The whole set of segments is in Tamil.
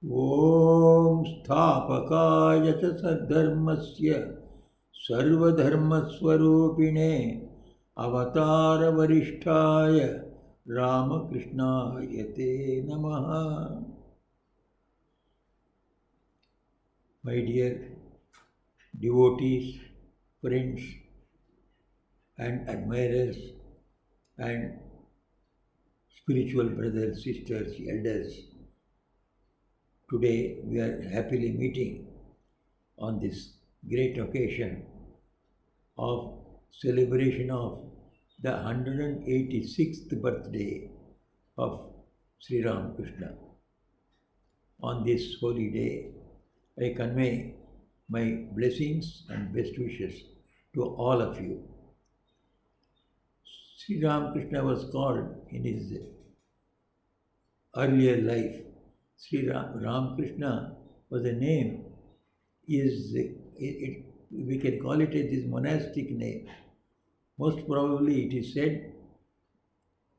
ॐ स्थापकाय च सद्धर्मस्य सर्वधर्मस्वरूपिणे अवतारवरिष्ठाय रामकृष्णाय ते नमः. My dear devotees, friends and admirers and spiritual brothers, sisters, elders, today we are happily meeting on this great occasion of celebration of the 186th birthday of Sri Ramakrishna. On this holy day, I convey my blessings and best wishes to all of you. Sri Ramakrishna was called in his earlier life. Sri Ramakrishna was a name, we can call it as his monastic name. Most probably it is said,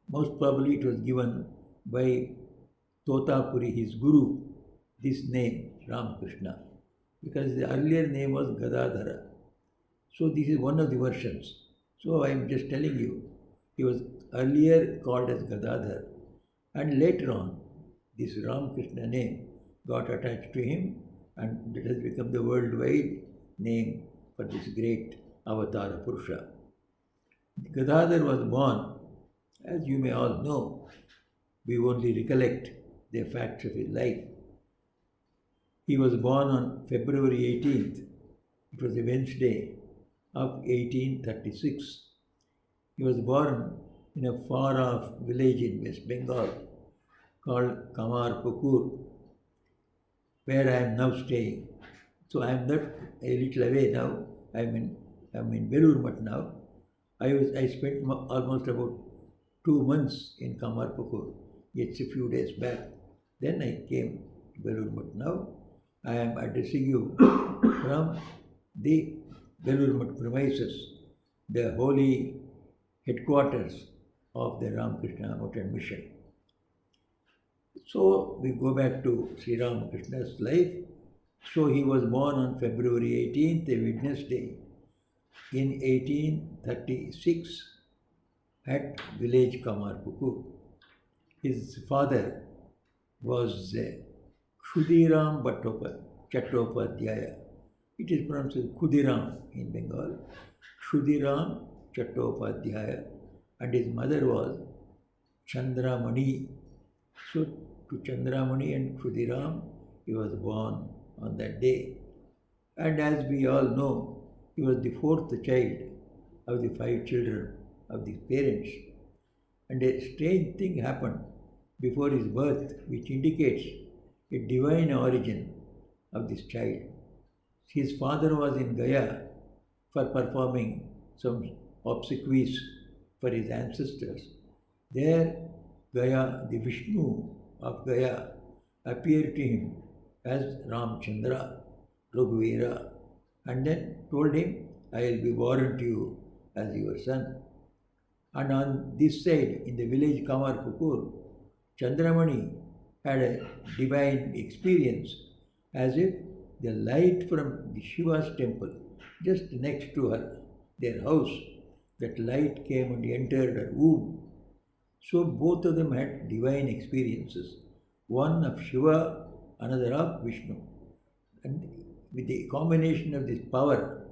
most probably it was given by Totapuri, his guru, this name, Ramakrishna, because the earlier name was Gadadhara. So this is one of the versions. So I am just telling you, he was earlier called as Gadadhar, and later on, this Ramakrishna name got attached to him, and it has become the worldwide name for this great Avatara Purusha. Gadadhar was born, as you may all know, we only recollect the facts of his life. He was born on February 18th, it was a Wednesday of 1836. He was born in a far-off village in West Bengal called Kamarpukur, where I am now staying. So I am not a little away now. I am in Belur Math now. I spent almost about 2 months in Kamarpukur. It's a few days back. Then I came to Belur Math. Now I am addressing you from the Belur Math premises, the holy headquarters of the Ramakrishna Mountain Mission. So we go back to Sri Ramakrishna's life. So he was born on February 18th, a Wednesday, in 1836 at village Kamarpukur. His father was Khudiram Chattopadhyaya. It is pronounced as Khudiram in Bengal. Khudiram Chattopadhyaya. And his mother was Chandramani. So to Chandramani and Khudiram, he was born on that day. And as we all know, he was the fourth child of the 5 children of his parents. And a strange thing happened before his birth, which indicates a divine origin of this child. His father was in Gaya for performing some obsequies for his ancestors. There, Gaya, the Vishnu of Gaya, appeared to him as Ramchandra, Raghuvira, and then told him, I will be born to you as your son. And on this side, in the village Kamarpukur, Chandramani had a divine experience as if the light from the Shiva's temple just next to her, their house, that light came and entered her womb. So both of them had divine experiences, one of Shiva, another of Vishnu. And with the combination of this power,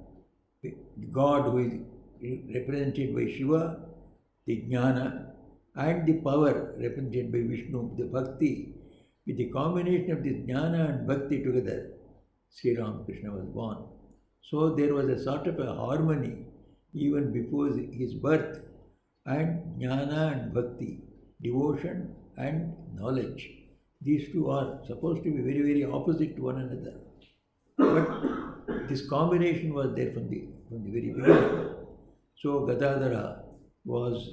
the God who is represented by Shiva, the Jnana, and the power represented by Vishnu, the Bhakti, with the combination of this Jnana and Bhakti together, Sri Ramakrishna was born. So there was a sort of a harmony even before his birth, and Jnana and Bhakti, devotion and knowledge. These two are supposed to be very, very opposite to one another. But this combination was there from the very beginning. So Gadadhara was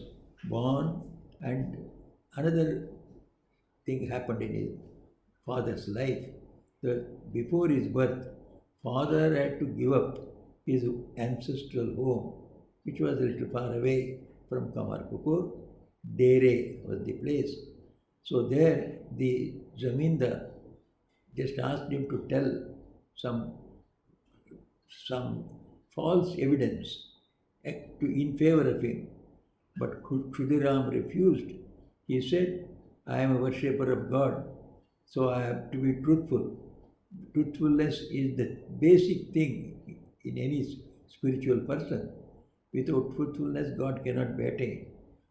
born, and another thing happened in his father's life. That before his birth, father had to give up his ancestral home, which was a little far away from Kamarpukur. Dere was the place. So there the zamindar, just asked him to tell some some false evidence in favor of him. But Khudiram refused. He said, I am a worshipper of God, so I have to be truthful. Truthfulness is the basic thing in any spiritual person. Without truthfulness, God cannot be attained.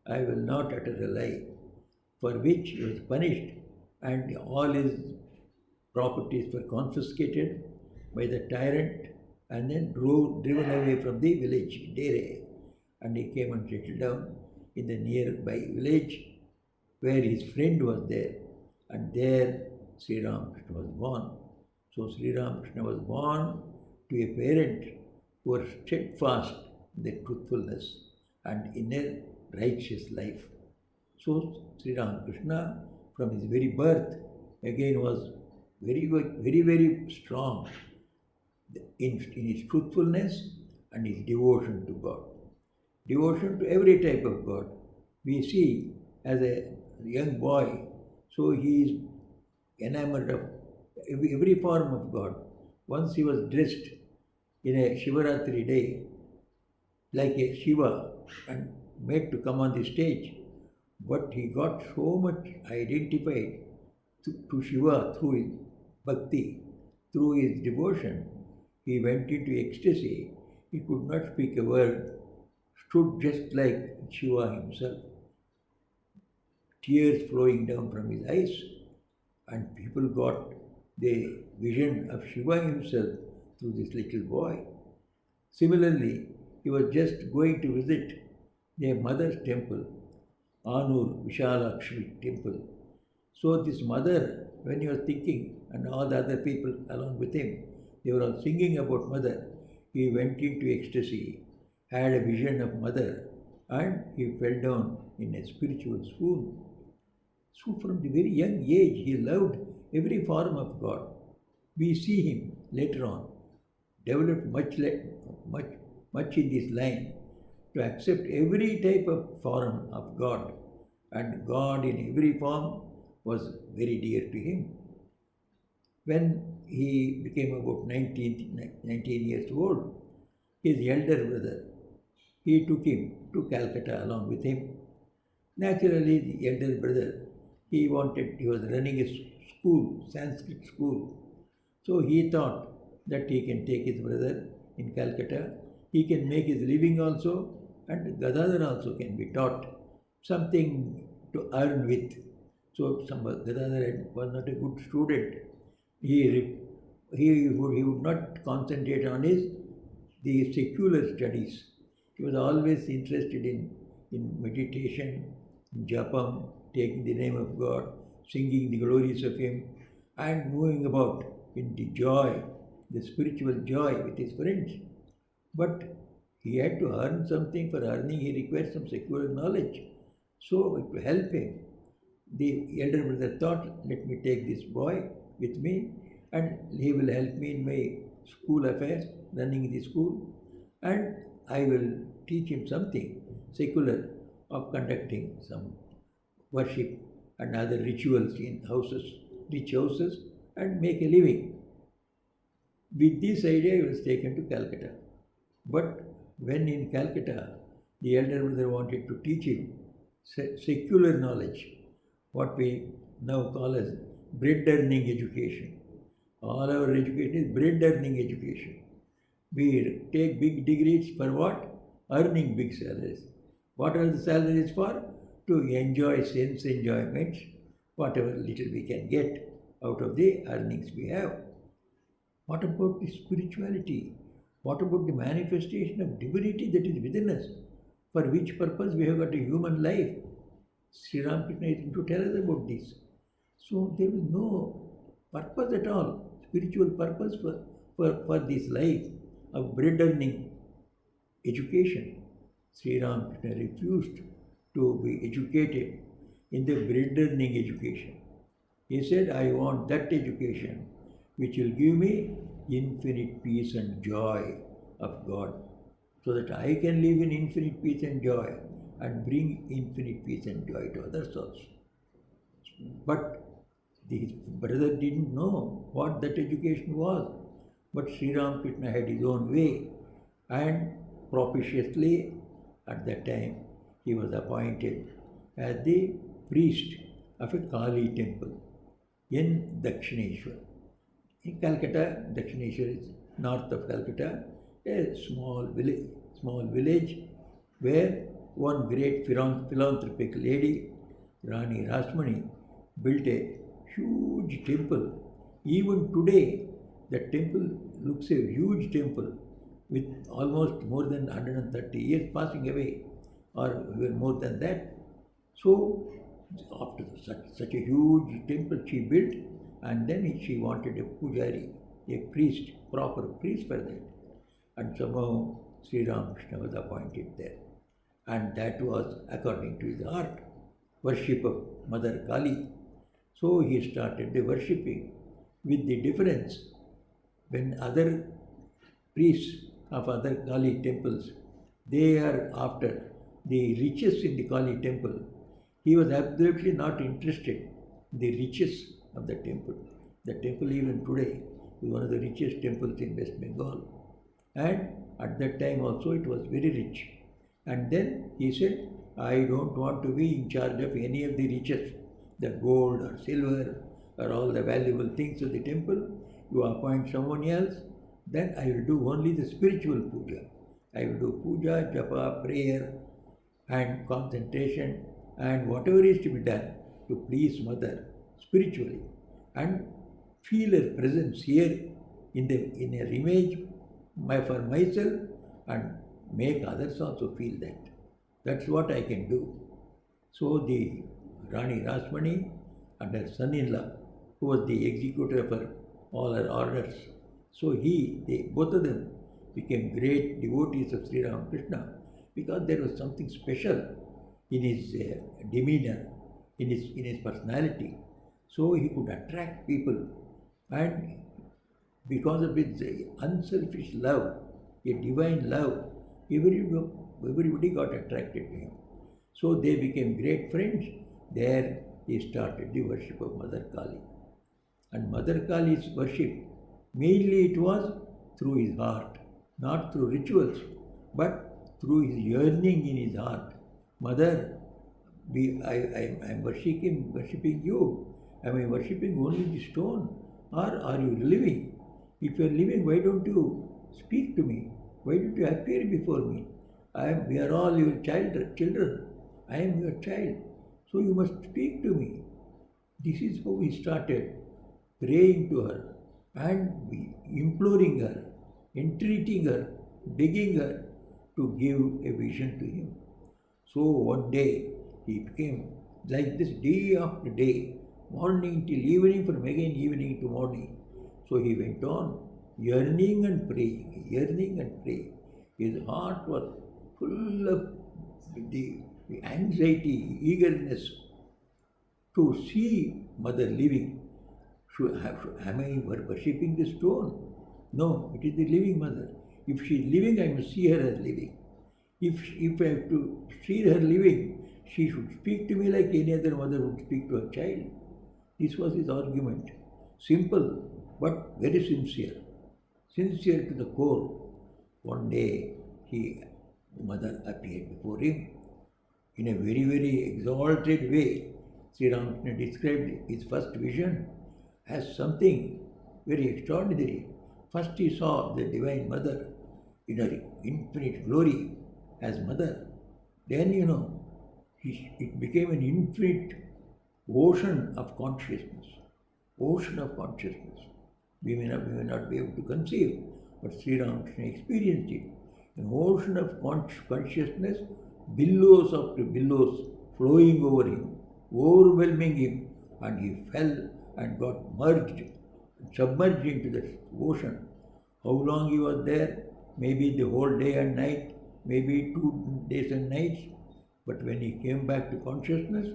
I will not utter a lie, for which he was punished, and all his properties were confiscated by the tyrant and then driven away from the village, Dere. And he came and settled down in the nearby village where his friend was there. And there Sri Ramakrishna was born. So Sri Ramakrishna was born to a parent who was steadfast in the truthfulness and in a righteous life. So Sri Ramakrishna from his very birth again was very strong in his truthfulness and his devotion to God. Devotion to every type of God. We see as a young boy, so he is enamored of every form of God. Once he was dressed in a Shivaratri day like a Shiva and made to come on the stage, but he got so much identified to Shiva through his bhakti, through his devotion. He went into ecstasy. He could not speak a word, stood just like Shiva himself, tears flowing down from his eyes, and people got the vision of Shiva himself through this little boy. Similarly, he was just going to visit their mother's temple, Anur Vishalakshmi temple. So this mother, when he was thinking, and all the other people along with him, they were all singing about mother. He went into ecstasy, had a vision of mother, and he fell down in a spiritual swoon. So from the very young age, he loved every form of God. We see him later on, developed much in this line to accept every type of form of God, and God in every form was very dear to him. When he became about 19 years old, his elder brother, he took him to Calcutta along with him. Naturally, the elder brother, he was running a school, Sanskrit school. So he thought that he can take his brother in Calcutta, he can make his living also, and Gadadhar also can be taught something to earn with. So Gadadhar was not a good student. He would not concentrate on the secular studies. He was always interested in meditation, in japam, taking the name of God, singing the glories of Him, and moving about in the joy, the spiritual joy with his friends. But he had to earn something. For earning, he required some secular knowledge. So to help him, the elder brother thought, let me take this boy with me, and he will help me in my school affairs, running the school, and I will teach him something secular of conducting some worship and other rituals in houses, rich houses, and make a living. With this idea, he was taken to Calcutta. But when in Calcutta, the elder brother wanted to teach him secular knowledge, what we now call as bread earning education. All our education is bread earning education. We take big degrees for what? Earning big salaries. What are the salaries for? To enjoy sense enjoyments, whatever little we can get out of the earnings we have. What about the spirituality? What about the manifestation of divinity that is within us? For which purpose we have got a human life? Sri Ramakrishna is going to tell us about this. So there is no purpose at all, spiritual purpose for this life of bread earning education. Sri Ramakrishna refused to be educated in the bread earning education. He said, I want that education which will give me infinite peace and joy of God, so that I can live in infinite peace and joy and bring infinite peace and joy to others also. But His brother didn't know what that education was, but Sri Ramakrishna had his own way, and propitiously at that time he was appointed as the priest of a Kali temple in Dakshineshwar. In Calcutta, Dakshineshwar is north of Calcutta, a small village where one great philanthropic lady, Rani Rasmani, built a huge temple. Even today, the temple looks a huge temple with almost more than 130 years passing away, or even more than that. So, after such a huge temple she built, and then she wanted a pujari, a priest, proper priest for that. And somehow Sri Ramakrishna was appointed there. And that was according to his art, worship of Mother Kali. So he started the worshipping, with the difference when other priests of other Kali temples, they are after the riches in the Kali temple. He was absolutely not interested in the riches of the temple. The temple even today is one of the richest temples in West Bengal. And at that time also it was very rich. And then he said, I don't want to be in charge of any of the riches, the gold or silver or all the valuable things of the temple. You appoint someone else, then I will do only the spiritual puja. I will do puja, japa, prayer and concentration and whatever is to be done to please Mother spiritually and feel her presence here in her image for myself and make others also feel that. That's what I can do. So the Rani Rasmani and her son-in-law, who was the executor for all her orders, so both of them became great devotees of Sri Ramakrishna because there was something special in his demeanor, in his personality. So he could attract people, and because of his unselfish love, a divine love, everybody got attracted to him. So they became great friends. There he started the worship of Mother Kali. And Mother Kali's worship, mainly it was through his heart, not through rituals, but through his yearning in his heart. Mother, I am worshipping you. Am I worshipping only the stone, or are you living? If you are living, why don't you speak to me? Why don't you appear before me? We are all your children. I am your child. So you must speak to me. This is how we started praying to her and imploring her, entreating her, begging her to give a vision to him. So one day he became like this day after day, morning till evening, from again evening to morning. So he went on yearning and praying, yearning and praying. His heart was full of the anxiety, eagerness to see Mother living. Am I worshipping the stone? No, it is the living Mother. If she is living, I must see her as living. If I have to see her living, she should speak to me like any other mother would speak to her child. This was his argument. Simple, but very sincere. Sincere to the core. One day, the Mother appeared before him in a very, very exalted way. Sri Ramakrishna described his first vision as something very extraordinary. First he saw the Divine Mother in her infinite glory as Mother. Then, it became an infinite ocean of consciousness. Ocean of consciousness. We may not be able to conceive, but Sri Ramakrishna experienced it. An ocean of consciousness, billows after billows flowing over him, overwhelming him, and he fell and got submerged into the ocean. How long he was there? Maybe the whole day and night, maybe 2 days and nights. But when he came back to consciousness,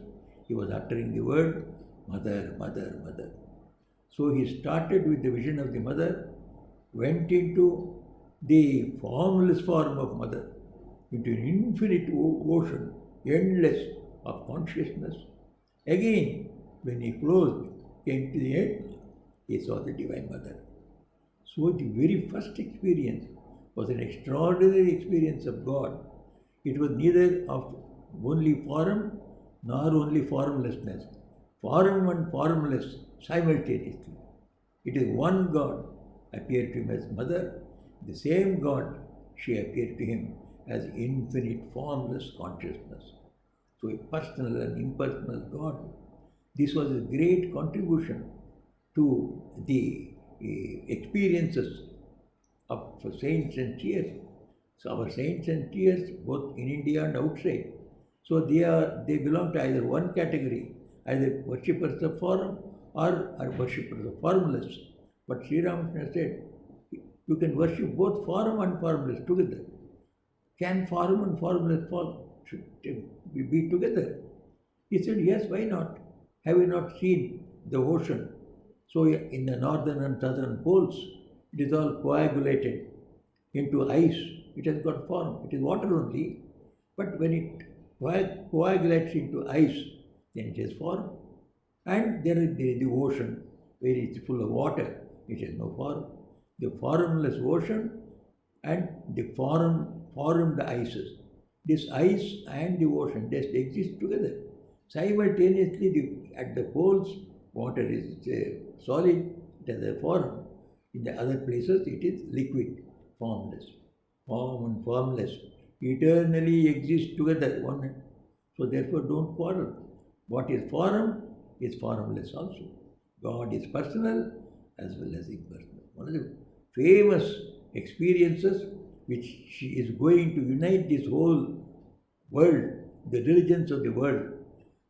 he was uttering the word, Mother, Mother, Mother. So he started with the vision of the Mother, went into the formless form of Mother, into an infinite ocean, endless of consciousness. Again, when he closed, came to the end, he saw the Divine Mother. So the very first experience was an extraordinary experience of God. It was neither of only form nor only formlessness. Form and formless simultaneously. It is one God appeared to him as Mother. The same God, she appeared to him as infinite formless consciousness. So a personal and impersonal God. This was a great contribution to the experiences of saints and seers. So our saints and seers, both in India and outside, so they belong to either one category, either worshippers of form or worshippers of formless. But Sri Ramakrishna said, you can worship both form and formless together. Can form and formless be together? He said, yes, why not? Have you not seen the ocean? So in the northern and southern poles, it is all coagulated into ice. It has got form. It is water only. But when it coagulates into ice, then it has form. And there is the ocean, where it is full of water. It has no form. The formless ocean and the formed ices. This ice and the ocean just exist together. Simultaneously, at the poles, water is solid, it has a form. In the other places, it is liquid, formless. Form and formless eternally exist together. So therefore, don't quarrel. What is form is formless also. God is personal as well as impersonal. One of the famous experiences which she is going to unite this whole world, the religions of the world.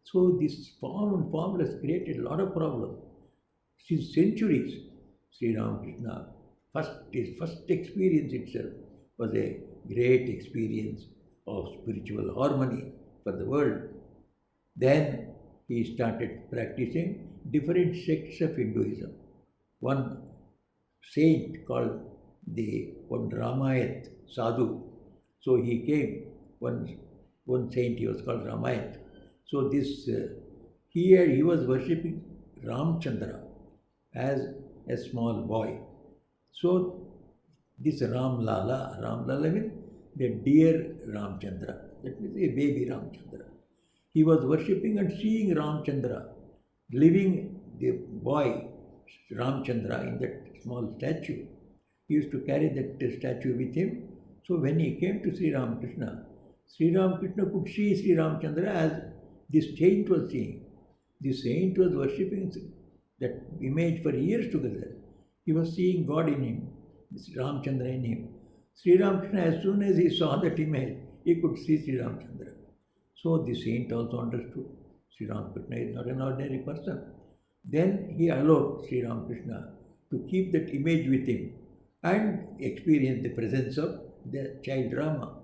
So this form and formless created a lot of problems. Since centuries, Sri Ramakrishna, his first experience itself was a great experience of spiritual harmony for the world. Then he started practicing different sects of Hinduism. One saint called the one Ramayat Sadhu. So he came, one saint, he was called Ramayat. So here he was worshipping Ramchandra as a small boy. So this Ram Lala means the dear Ramchandra, that means a baby Ramchandra. He was worshipping and seeing Ramchandra, living the boy Ramchandra in that small statue. He used to carry that statue with him. So when he came to Sri Ramakrishna could see Sri Ramchandra as this saint was seeing. The saint was worshipping that image for years together. He was seeing God in him, this Ramchandra in him. Sri Ramakrishna, as soon as he saw that image, he could see Sri Ramchandra. So the saint also understood Sri Ramakrishna is not an ordinary person. Then he allowed Sri Ramakrishna to keep that image with him and experience the presence of the child Rama.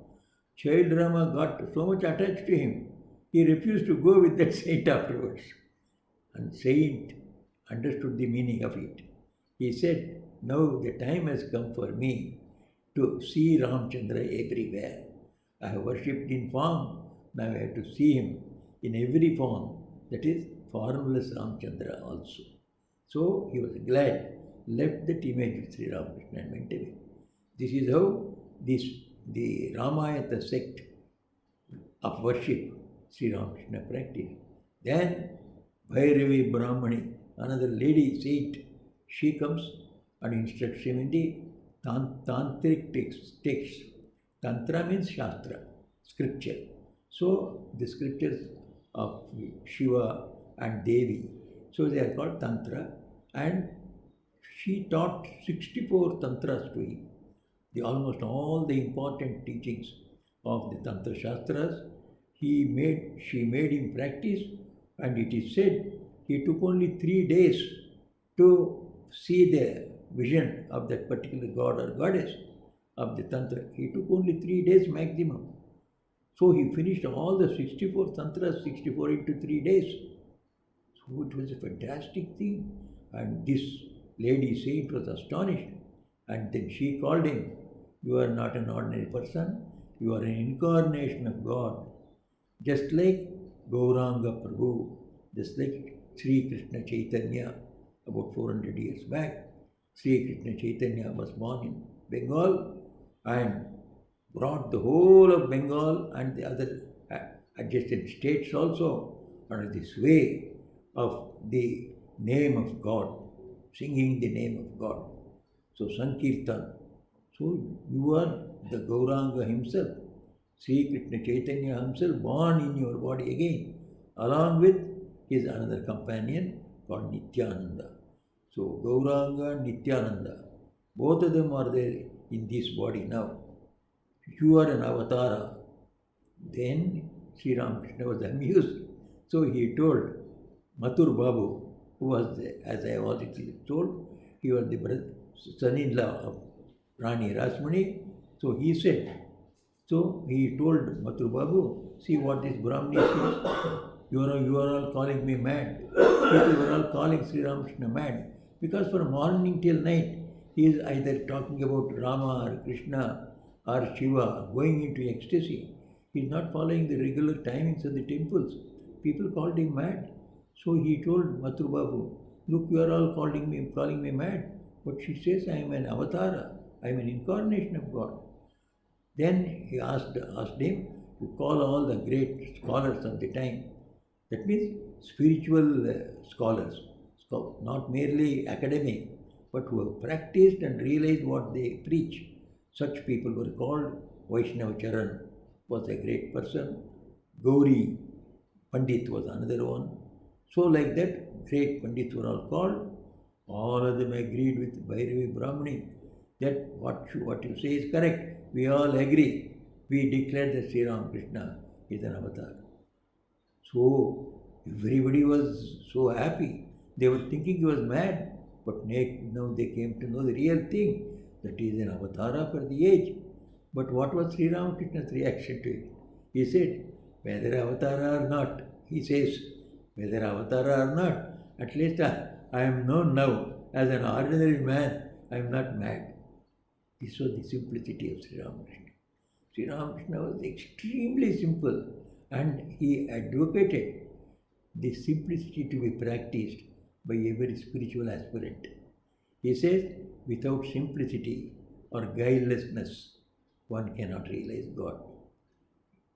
Child Rama got so much attached to him, he refused to go with that saint afterwards. And saint understood the meaning of it. He said, now the time has come for me to see Ramchandra everywhere. I have worshipped in form, now I have to see him in every form, that is formless Ramchandra also. So he was glad, left that image with Sri Ramakrishna and went away. This is how the Ramayata sect of worship Sri Ramakrishna practiced. Then Bhairavi Brahmani, another lady saint, she comes and instructs him in the tantric text. Tantra means Shastra, scripture. So the scriptures of Shiva and Devi, so they are called Tantra, and she taught 64 Tantras to him. Almost all the important teachings of the Tantra Shastras, she made him practice, and it is said he took only 3 days to see the vision of that particular god or goddess of the Tantra. He took only 3 days maximum. So he finished all the 64 Tantras, 64 into 3 days. So it was a fantastic thing. And this lady saint was astonished. And then she called him, you are not an ordinary person, you are an incarnation of God. Just like Gauranga Prabhu, just like Sri Krishna Chaitanya, about 400 years back. Sri Krishna Chaitanya was born in Bengal and brought the whole of Bengal and the other adjacent states also under the sway of the name of God, singing the name of God. So Sankirtan. So you are the Gauranga himself, Sri Krishna Chaitanya himself born in your body again, along with his another companion called Nityananda. So Gauranga, Nityananda, both of them are there in this body now. You are an avatara. Then Sri Ramakrishna was amused. So he told Mathur Babu, who was, as I already told, he was the son-in-law of Rani Rasmani. So he said, so he told Mathur Babu, see what this Brahmani says. You are all calling me mad. People were all calling Sri Ramakrishna mad. Because from morning till night, he is either talking about Rama or Krishna or Shiva, going into ecstasy. He is not following the regular timings of the temples. People called him mad. So he told Mathur Babu, look, you are all calling me mad. But she says, I am an avatara. I am an incarnation of God. Then he asked him to call all the great scholars of the time. That means spiritual scholars, not merely academic, but who have practiced and realized what they preach. Such people were called. Vaishnava Charan was a great person. Gauri Pandit was another one. So like that, great Pandits were all called. All of them agreed with Bhairavi Brahmani that what you say is correct. We all agree. We declare that Sri Ramakrishna is an avatar. So everybody was so happy. They were thinking he was mad. But now they came to know the real thing, that he is an avatara for the age. But what was Sri Ramakrishna's reaction to it? He said, whether avatara or not, he says, whether avatara or not, at least I am known now as an ordinary man, I am not mad. This was the simplicity of Sri Ramakrishna. Sri Ramakrishna was extremely simple, and he advocated the simplicity to be practiced by every spiritual aspirant. He says, without simplicity or guilelessness, one cannot realize God.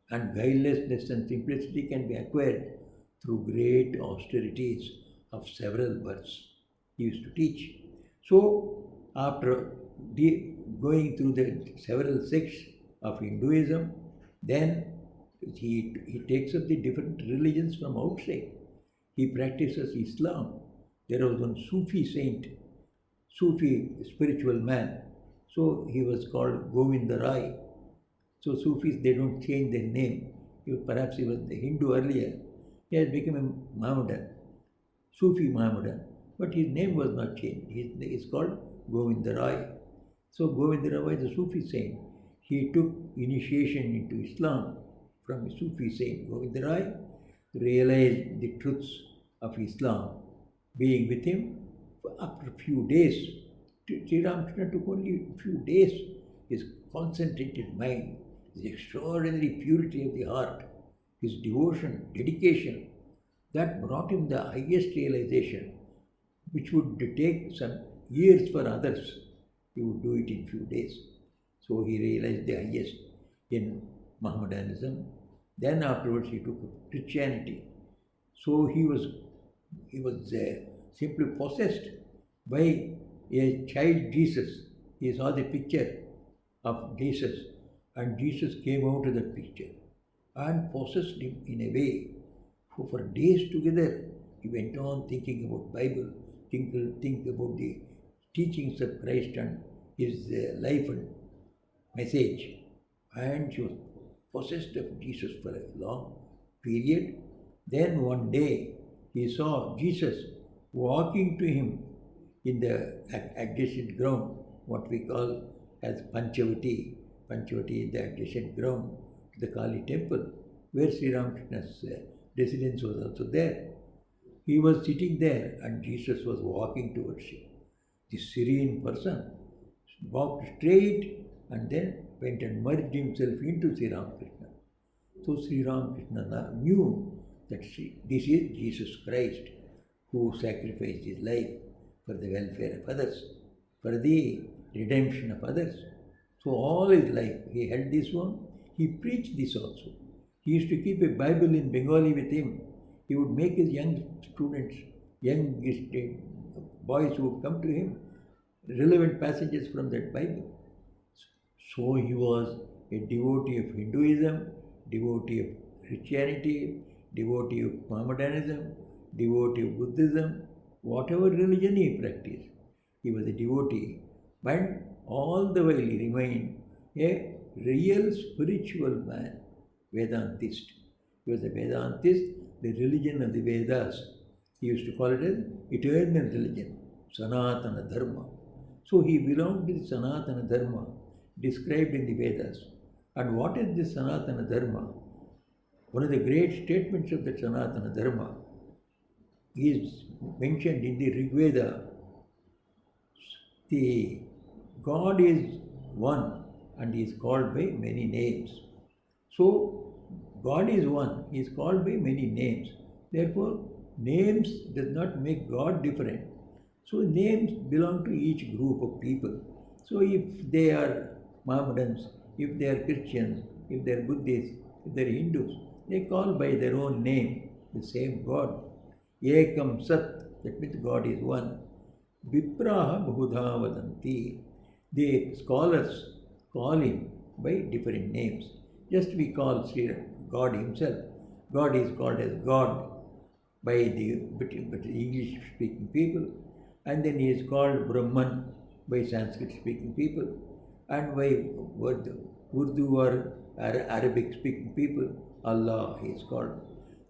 And guilelessness and simplicity can be acquired through great austerities of several births. He used to teach. So, after going through the several sects of Hinduism, then he takes up the different religions from outside. He practices Islam. There was one Sufi saint, Sufi spiritual man. So he was called Govinda Rai. So Sufis, they don't change their name. Perhaps he was the Hindu earlier. He has become a Mohammedan, Sufi Mohammedan. But his name was not changed. He is called Govinda Rai. So Govinda Rai is a Sufi saint. He took initiation into Islam from a Sufi saint, Govinda Rai, realized the truths of Islam. Being with him, after a few days, Sri Ramakrishna took only a few days. His concentrated mind, his extraordinary purity of the heart, his devotion, dedication, that brought him the highest realization, which would take some years for others. He would do it in few days. So he realized the highest in Mohammedanism. Then afterwards he took Christianity. So he was simply possessed by a child Jesus. He saw the picture of Jesus, and Jesus came out of that picture and possessed him in a way. For days together, he went on thinking about Bible, think about the teachings of Christ and his life and message. And she was possessed of Jesus for a long period. Then one day, he saw Jesus walking to him in the adjacent ground, what we call as Panchavati. Panchavati is the adjacent ground to the Kali temple, where Sri Ramakrishna's residence was also there. He was sitting there and Jesus was walking towards him. This serene person walked straight and then went and merged himself into Sri Ramakrishna. So Sri Ramakrishna knew that this is Jesus Christ who sacrificed his life for the welfare of others, for the redemption of others. So all his life he held this one. He preached this also. He used to keep a Bible in Bengali with him. He would make his young students, young boys who would come to him, relevant passages from that Bible. So he was a devotee of Hinduism, devotee of Christianity, devotee of Mohammedanism, devotee of Buddhism, whatever religion he practiced. He was a devotee, but all the while he remained a real spiritual man, Vedantist. He was a Vedantist, the religion of the Vedas. He used to call it as eternal religion, Sanatana Dharma. So he belonged to the Sanatana Dharma described in the Vedas. And what is this Sanatana Dharma? One of the great statements of the Sanatana Dharma is mentioned in the Rig Veda. The God is one and is called by many names. So God is one, he is called by many names. Therefore, names does not make God different. So names belong to each group of people. So if they are Mohammedans, if they are Christians, if they are Buddhists, if they are Hindus, they call by their own name the same God. Ekam Sat, that means God is one. Vipraha Bahudha Vadanti. The scholars call him by different names. Just we call Sri God himself. God is called as God by the English speaking people, and then he is called Brahman by Sanskrit speaking people, and by Urdu or Arabic speaking people, Allah he is called.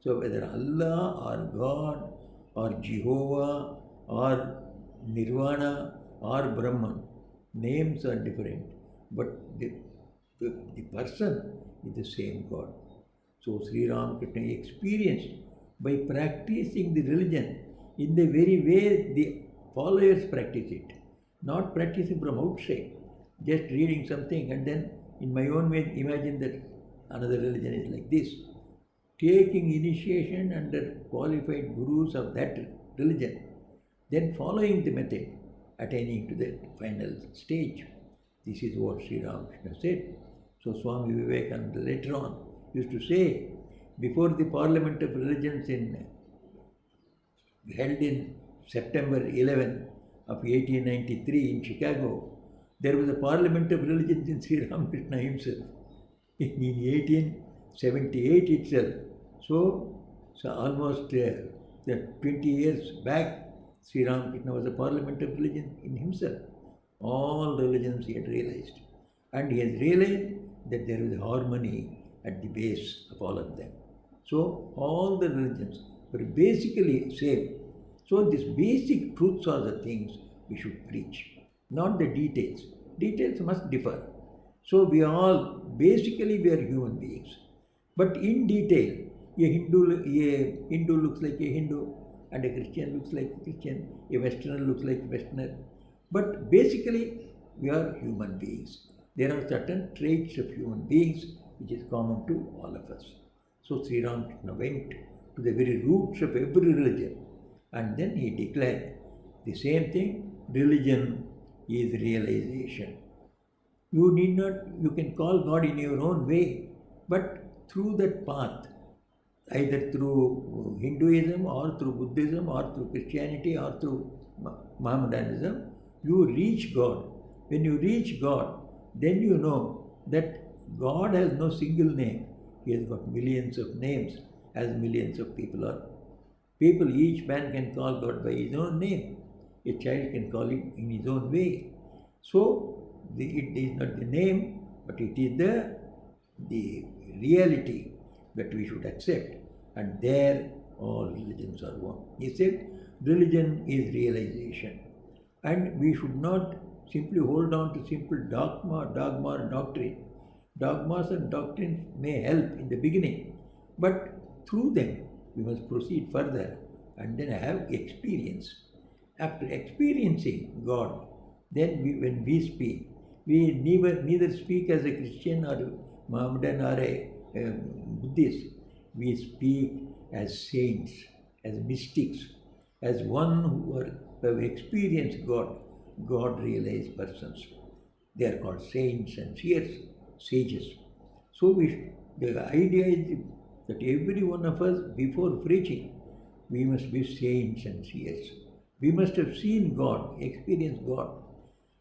So whether Allah or God or Jehovah or Nirvana or Brahman, names are different, but the person is the same God. So Sri Ramakrishna experienced by practicing the religion in the very way the followers practice it, not practicing from outside, just reading something and then in my own way imagine that another religion is like this. Taking initiation under qualified gurus of that religion, then following the method, attaining to that final stage. This is what Sri Ramakrishna said. So Swami Vivekananda later on used to say, before the Parliament of Religions held in September 11 of 1893 in Chicago, there was a Parliament of Religions in Sri Ramakrishna himself. In 1878 itself. So almost 20 years back, Sri Ramakrishna was a Parliament of Religion in himself. All religions he had realized. And he has realized that there is harmony at the base of all of them. So all the religions were basically same. So these basic truths are the things we should preach, not the details. Details must differ. So we basically we are human beings. But in detail, a Hindu looks like a Hindu, and a Christian looks like a Christian, a Westerner looks like a Westerner. But basically, we are human beings. There are certain traits of human beings which is common to all of us. So Sri Ramakrishna went to the very roots of every religion, and then he declared the same thing, religion is realization. You can call God in your own way, but through that path, either through Hinduism or through Buddhism or through Christianity or through Mohammedanism, you reach God. When you reach God, then you know that God has no single name. He has got millions of names, as millions of people are. Each man can call God by his own name. A child can call him in his own way. So, it is not the name, but it is the reality that we should accept. And there, all religions are one. He said, religion is realization. And we should not simply hold on to simple dogma and doctrine. Dogmas and doctrines may help in the beginning, but through them we must proceed further and then have experience. After experiencing God, then when we speak, we neither speak as a Christian or Mohammedan or a Buddhist. We speak as saints, as mystics, as one who are who have experienced God, God realized persons. They are called saints and seers, sages. So the idea is that every one of us, before preaching, we must be saints and seers. We must have seen God, experienced God,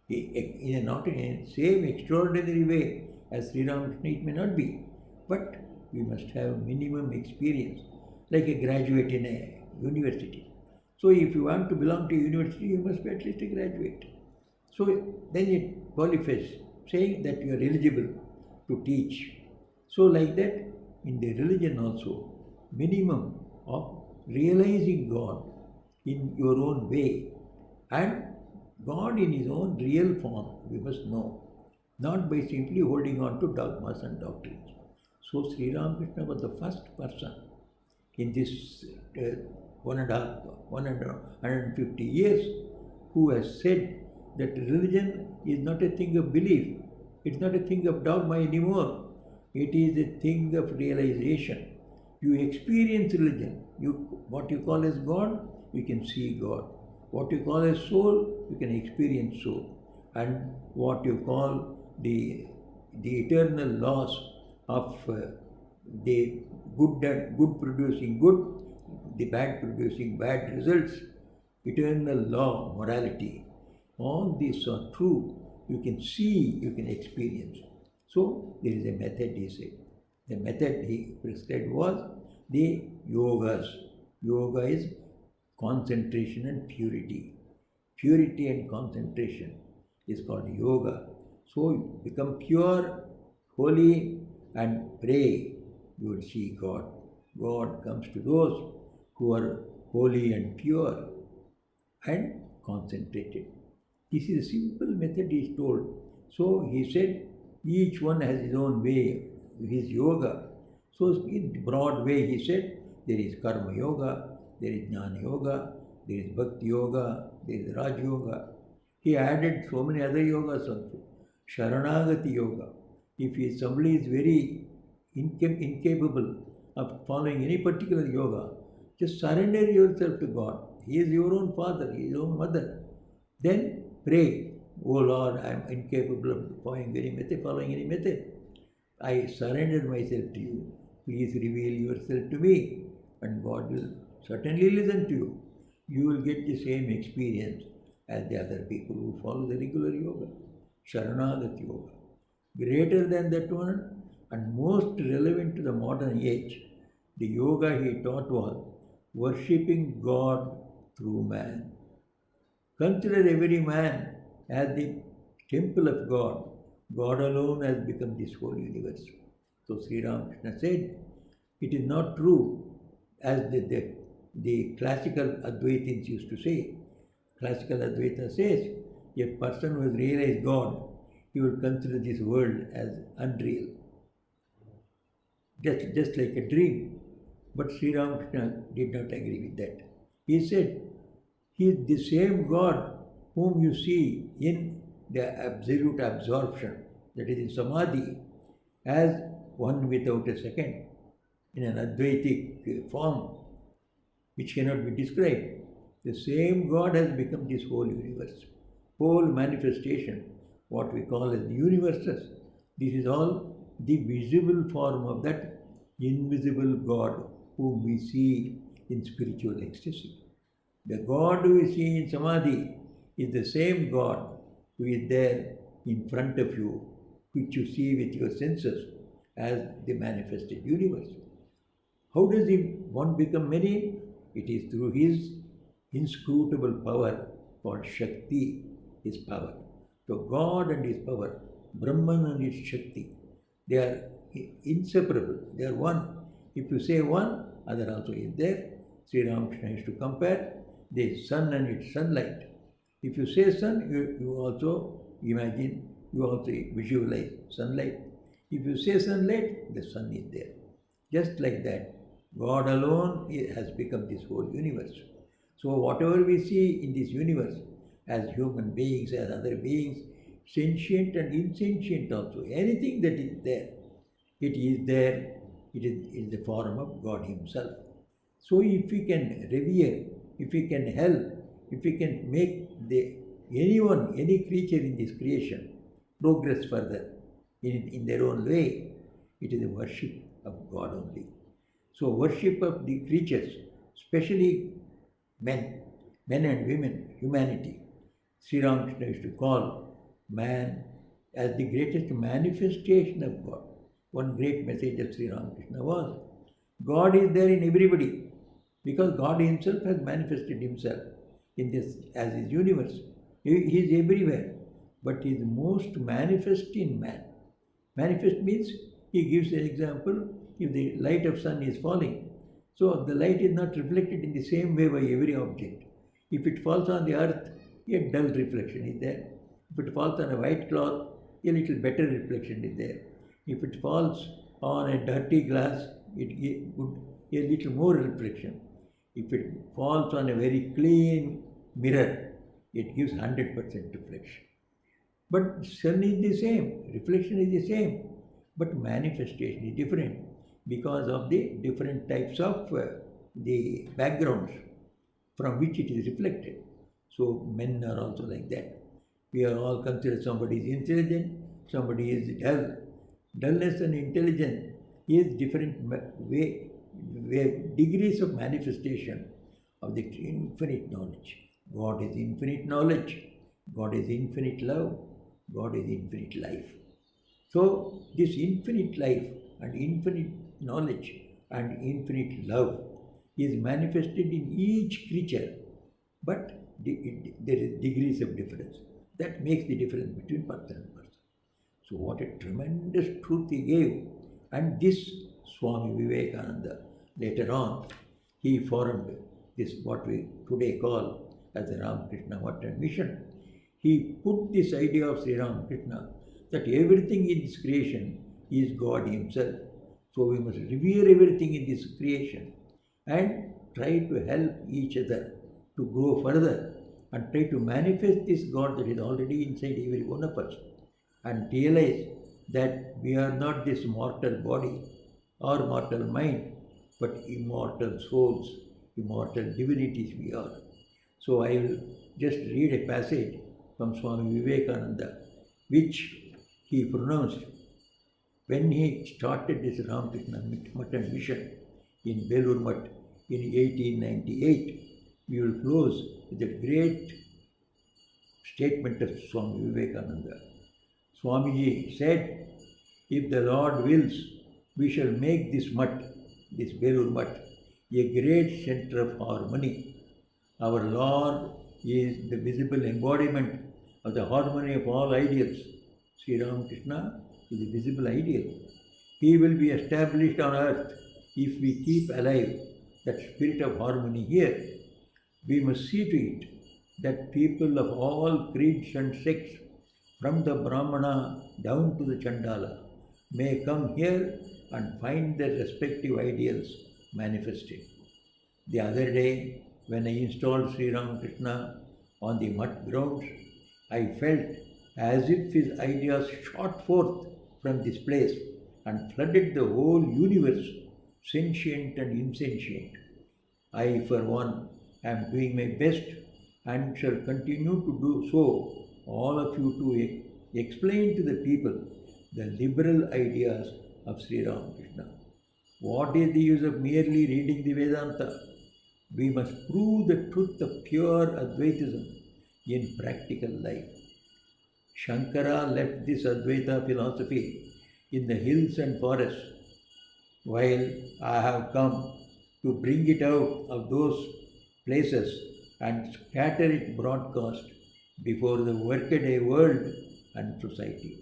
not in the same extraordinary way as Sri Ramakrishna it may not be, but we must have minimum experience, like a graduate in a university. So if you want to belong to a university, you must be at least a graduate. So then it qualifies, saying that you are eligible to teach. So like that, in the religion also, minimum of realizing God in your own way and God in His own real form, we must know, not by simply holding on to dogmas and doctrines. So Sri Ramakrishna was the first person in this 150 years who has said that religion is not a thing of belief, it's not a thing of dogma anymore, it is a thing of realization. You experience religion, what you call as God, you can see God. What you call as soul, you can experience soul. And what you call the eternal laws of the good producing good, the bad producing bad results, eternal law, morality, all these are true. You can see, you can experience. So there is a method, he said. The method he prescribed was the yogas. Yoga is concentration and purity. Purity and concentration is called yoga. So you become pure, holy, and pray. You will see God. God comes to those who are holy and pure and concentrated. This is a simple method he is told. So he said, each one has his own way, his yoga. So in broad way he said, there is karma yoga, there is jnana yoga, there is bhakti yoga, there is raj yoga. He added so many other yogas also. Sharanagati yoga. If somebody is very incapable of following any particular yoga, just surrender yourself to God. He is your own father, He is your own mother. Then pray, oh Lord, I am incapable of following any method. I surrender myself to you. Please reveal yourself to me, and God will certainly listen to you. You will get the same experience as the other people who follow the regular yoga, Sharanagati yoga. Greater than that one and most relevant to the modern age, the yoga he taught was worshipping God through man. Consider every man as the temple of God. God alone has become this whole universe. So Sri Ramakrishna said, it is not true as the classical Advaitins used to say. Classical Advaita says, a person who has realized God, he will consider this world as unreal. Just like a dream. But Sri Ramakrishna did not agree with that. He said, He is the same God whom you see in the absolute absorption, that is in Samadhi, as one without a second, in an Advaitic form, which cannot be described. The same God has become this whole universe, whole manifestation, what we call as the universes. This is all the visible form of that invisible God whom we see in spiritual ecstasy. The God who we see in Samadhi is the same God who is there in front of you, which you see with your senses as the manifested universe. How does one become many? It is through his inscrutable power called Shakti, his power. So God and his power, Brahman and his Shakti, they are inseparable. They are one. If you say one, other also is there. Sri Ramakrishna used to compare the sun and its sunlight. If you say sun, you also imagine, you also visualize sunlight. If you say sunlight, the sun is there. Just like that, God alone has become this whole universe. So whatever we see in this universe, as human beings, as other beings, sentient and insentient also, anything that is there, it is there, it is in the form of God Himself. So if we can revere, if we can help, if we can make anyone, any creature in this creation progress further in their own way, it is a worship of God only. So worship of the creatures, especially men and women, humanity. Sri Ramakrishna used to call man as the greatest manifestation of God. One great message of Sri Ramakrishna was, God is there in everybody, because God himself has manifested himself in this as his universe. He is everywhere, but he is most manifest in man. Manifest means, he gives an example, if the light of sun is falling, so the light is not reflected in the same way by every object. If it falls on the earth, a dull reflection is there. If it falls on a white cloth, a little better reflection is there. If it falls on a dirty glass, it would a little more reflection. If it falls on a very clean mirror, it gives 100% reflection. But sun is the same, reflection is the same, but manifestation is different because of the different types of the backgrounds from which it is reflected. So men are also like that. We are all considered somebody is intelligent, somebody is dull. Dullness and intelligence is different degrees of manifestation of the infinite knowledge. God is infinite knowledge, God is infinite love, God is infinite life. So this infinite life and infinite knowledge and infinite love is manifested in each creature, but there is degrees of difference. That makes the difference between person and person. So what a tremendous truth he gave. And this Swami Vivekananda, later on, he formed this what we today call as the Ramakrishna Math Mission. He put this idea of Sri Ramakrishna that everything in this creation is God himself. So we must revere everything in this creation and try to help each other to grow further and try to manifest this God that is already inside every one of us, and realize that we are not this mortal body or mortal mind, but immortal souls, immortal divinities we are. So I will just read a passage from Swami Vivekananda, which he pronounced when he started this Ramakrishna Math Mission in Belur Math in 1898. We will close with a great statement of Swami Vivekananda. Swamiji said, if the Lord wills, we shall make this Math, this Belur Math, a great center of harmony. Our Lord is the visible embodiment of the harmony of all ideals. Sri Ramakrishna is a visible ideal. He will be established on earth if we keep alive that spirit of harmony here. We must see to it that people of all creeds and sects, from the Brahmana down to the Chandala, may come here and find their respective ideals manifested. The other day, when I installed Sri Ramakrishna on the Math grounds, I felt as if his ideas shot forth from this place and flooded the whole universe, sentient and insentient. I, for one, am doing my best and shall continue to do so, all of you to explain to the people the liberal ideas of Sri Ramakrishna. What is the use of merely reading the Vedanta? We must prove the truth of pure Advaitism in practical life. Shankara left this Advaita philosophy in the hills and forests, while I have come to bring it out of those places and scatter it broadcast before the workaday world and society.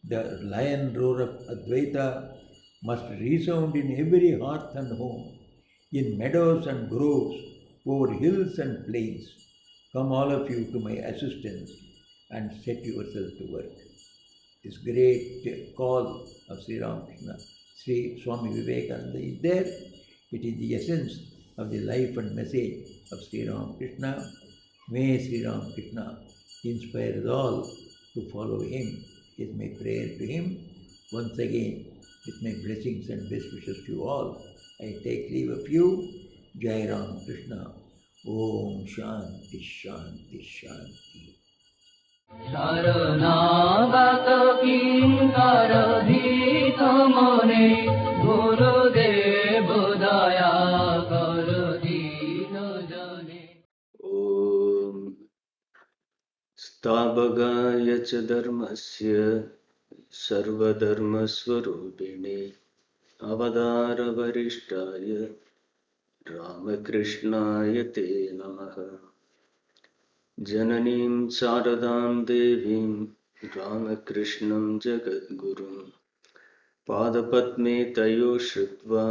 The lion roar of Advaita must resound in every hearth and home, in meadows and groves, over hills and plains. Come all of you to my assistance and set yourself to work. This great call of Sri Ramakrishna, Sri Swami Vivekananda is there. It is the essence of the life and message of Sri Ramakrishna. May Sri Ramakrishna inspire us all to follow him, is my prayer to him. Once again, with my blessings and best wishes to you all, I take leave of you. Jai Ram Krishna. Om Shanti Shanti Shanti. शरणागत किंकर भीत मने गुरुदेव दया कर दीन जने। ओम स्थापकाय च धर्मस्य सर्वधर्मस्वरूपिणे अवतारवरिष्ठाय रामकृष्णाय ते नमः। जननीं शारदां देवीं रामकृष्णं जगद्गुरुं पादपद्मे तयो श्रुत्वा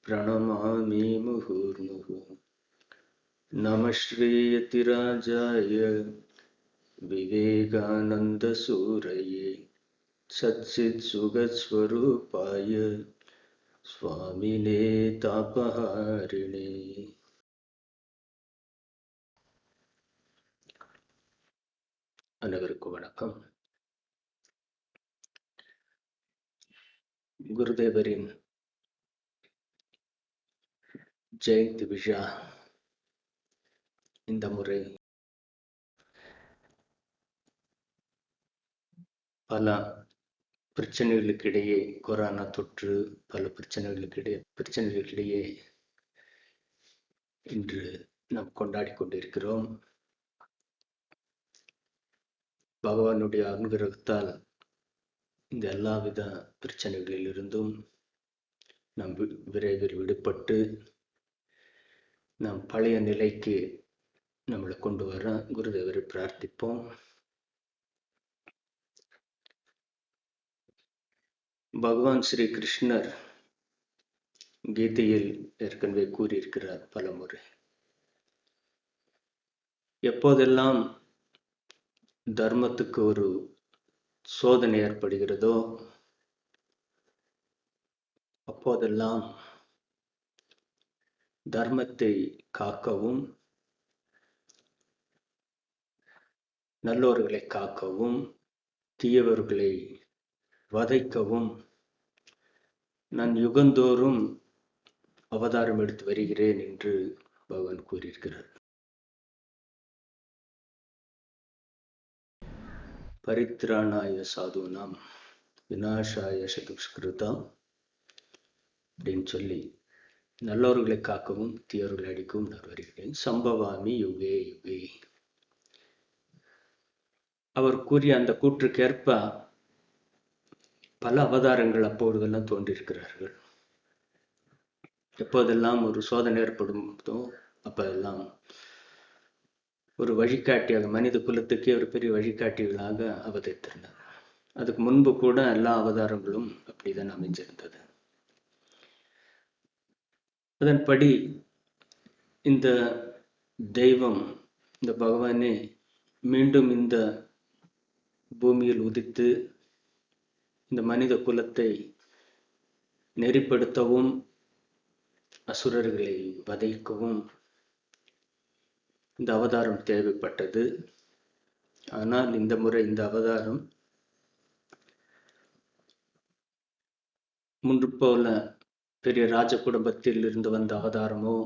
प्रणमामि मुहुर्मुहुः। नमः श्रीयतिराजाय विवेकानन्दसूरये सच्चित्सुखस्वरूपाय स्वामिने तापहारिणे। அனைவருக்கும் வணக்கம். குருதேவரின் ஜெயந்தி விழா இந்த முறை பல பிரச்சனைகளுக்கிடையே, கொரோனா தொற்று பல பிரச்சனைகளுக்கிடையே இன்று நாம் கொண்டாடி கொண்டிருக்கிறோம். பகவானுடைய அனுகிரகத்தால் இந்த எல்லாவித பிரச்சனைகளிலிருந்தும் நாம் விரைவில் விடுபட்டு நாம் பழைய நிலைக்கு நம்மளை கொண்டு வர குருதேவரை பிரார்த்திப்போம். பகவான் ஸ்ரீ கிருஷ்ணர் கீதையில் ஏற்கனவே கூறியிருக்கிறார் பல முறை, எப்போதெல்லாம் தர்மத்துக்கு ஒரு சோதனை ஏற்படுகிறதோ அப்போதெல்லாம் தர்மத்தை காக்கவும் நல்லோர்களை காக்கவும் தீயவர்களை வதைக்கவும் நான் யுகந்தோறும் அவதாரம் எடுத்து வருகிறேன் என்று பகவான் கூறியிருக்கிறார். பரித்ராணாய சாதுனாம் விநாசாய சதுஷ்கிருதம் அப்படின்னு சொல்லி நல்லவர்களை காக்கவும் தீயவர்களை அடிக்கவும் நான் வருகிறேன். சம்பவாமி யுகே யுகே. அவர் கூறிய அந்த கூற்றுக்கேற்ப பல அவதாரங்கள் அப்பொழுதெல்லாம் தோன்றியிருக்கிறார்கள். எப்போதெல்லாம் ஒரு சோதனை ஏற்படுமோ அப்பெல்லாம் ஒரு வழிகாட்டியாக, மனித குலத்துக்கே ஒரு பெரிய வழிகாட்டிகளாக அவதரித்திருந்தார். அதுக்கு முன்பு கூட எல்லா அவதாரங்களும் அப்படிதான் அமைஞ்சிருந்தது. அதன்படி இந்த தெய்வம், இந்த பகவானே மீண்டும் இந்த பூமியில் உதித்து இந்த மனித குலத்தை நெறிப்படுத்தவும் அசுரர்களை வதைக்கவும் இந்த அவதாரம் தேவைப்பட்டது. ஆனால் இந்த முறை இந்த அவதாரம் முன்பு போல பெரிய ராஜ குடும்பத்தில் இருந்து வந்த அவதாரமோ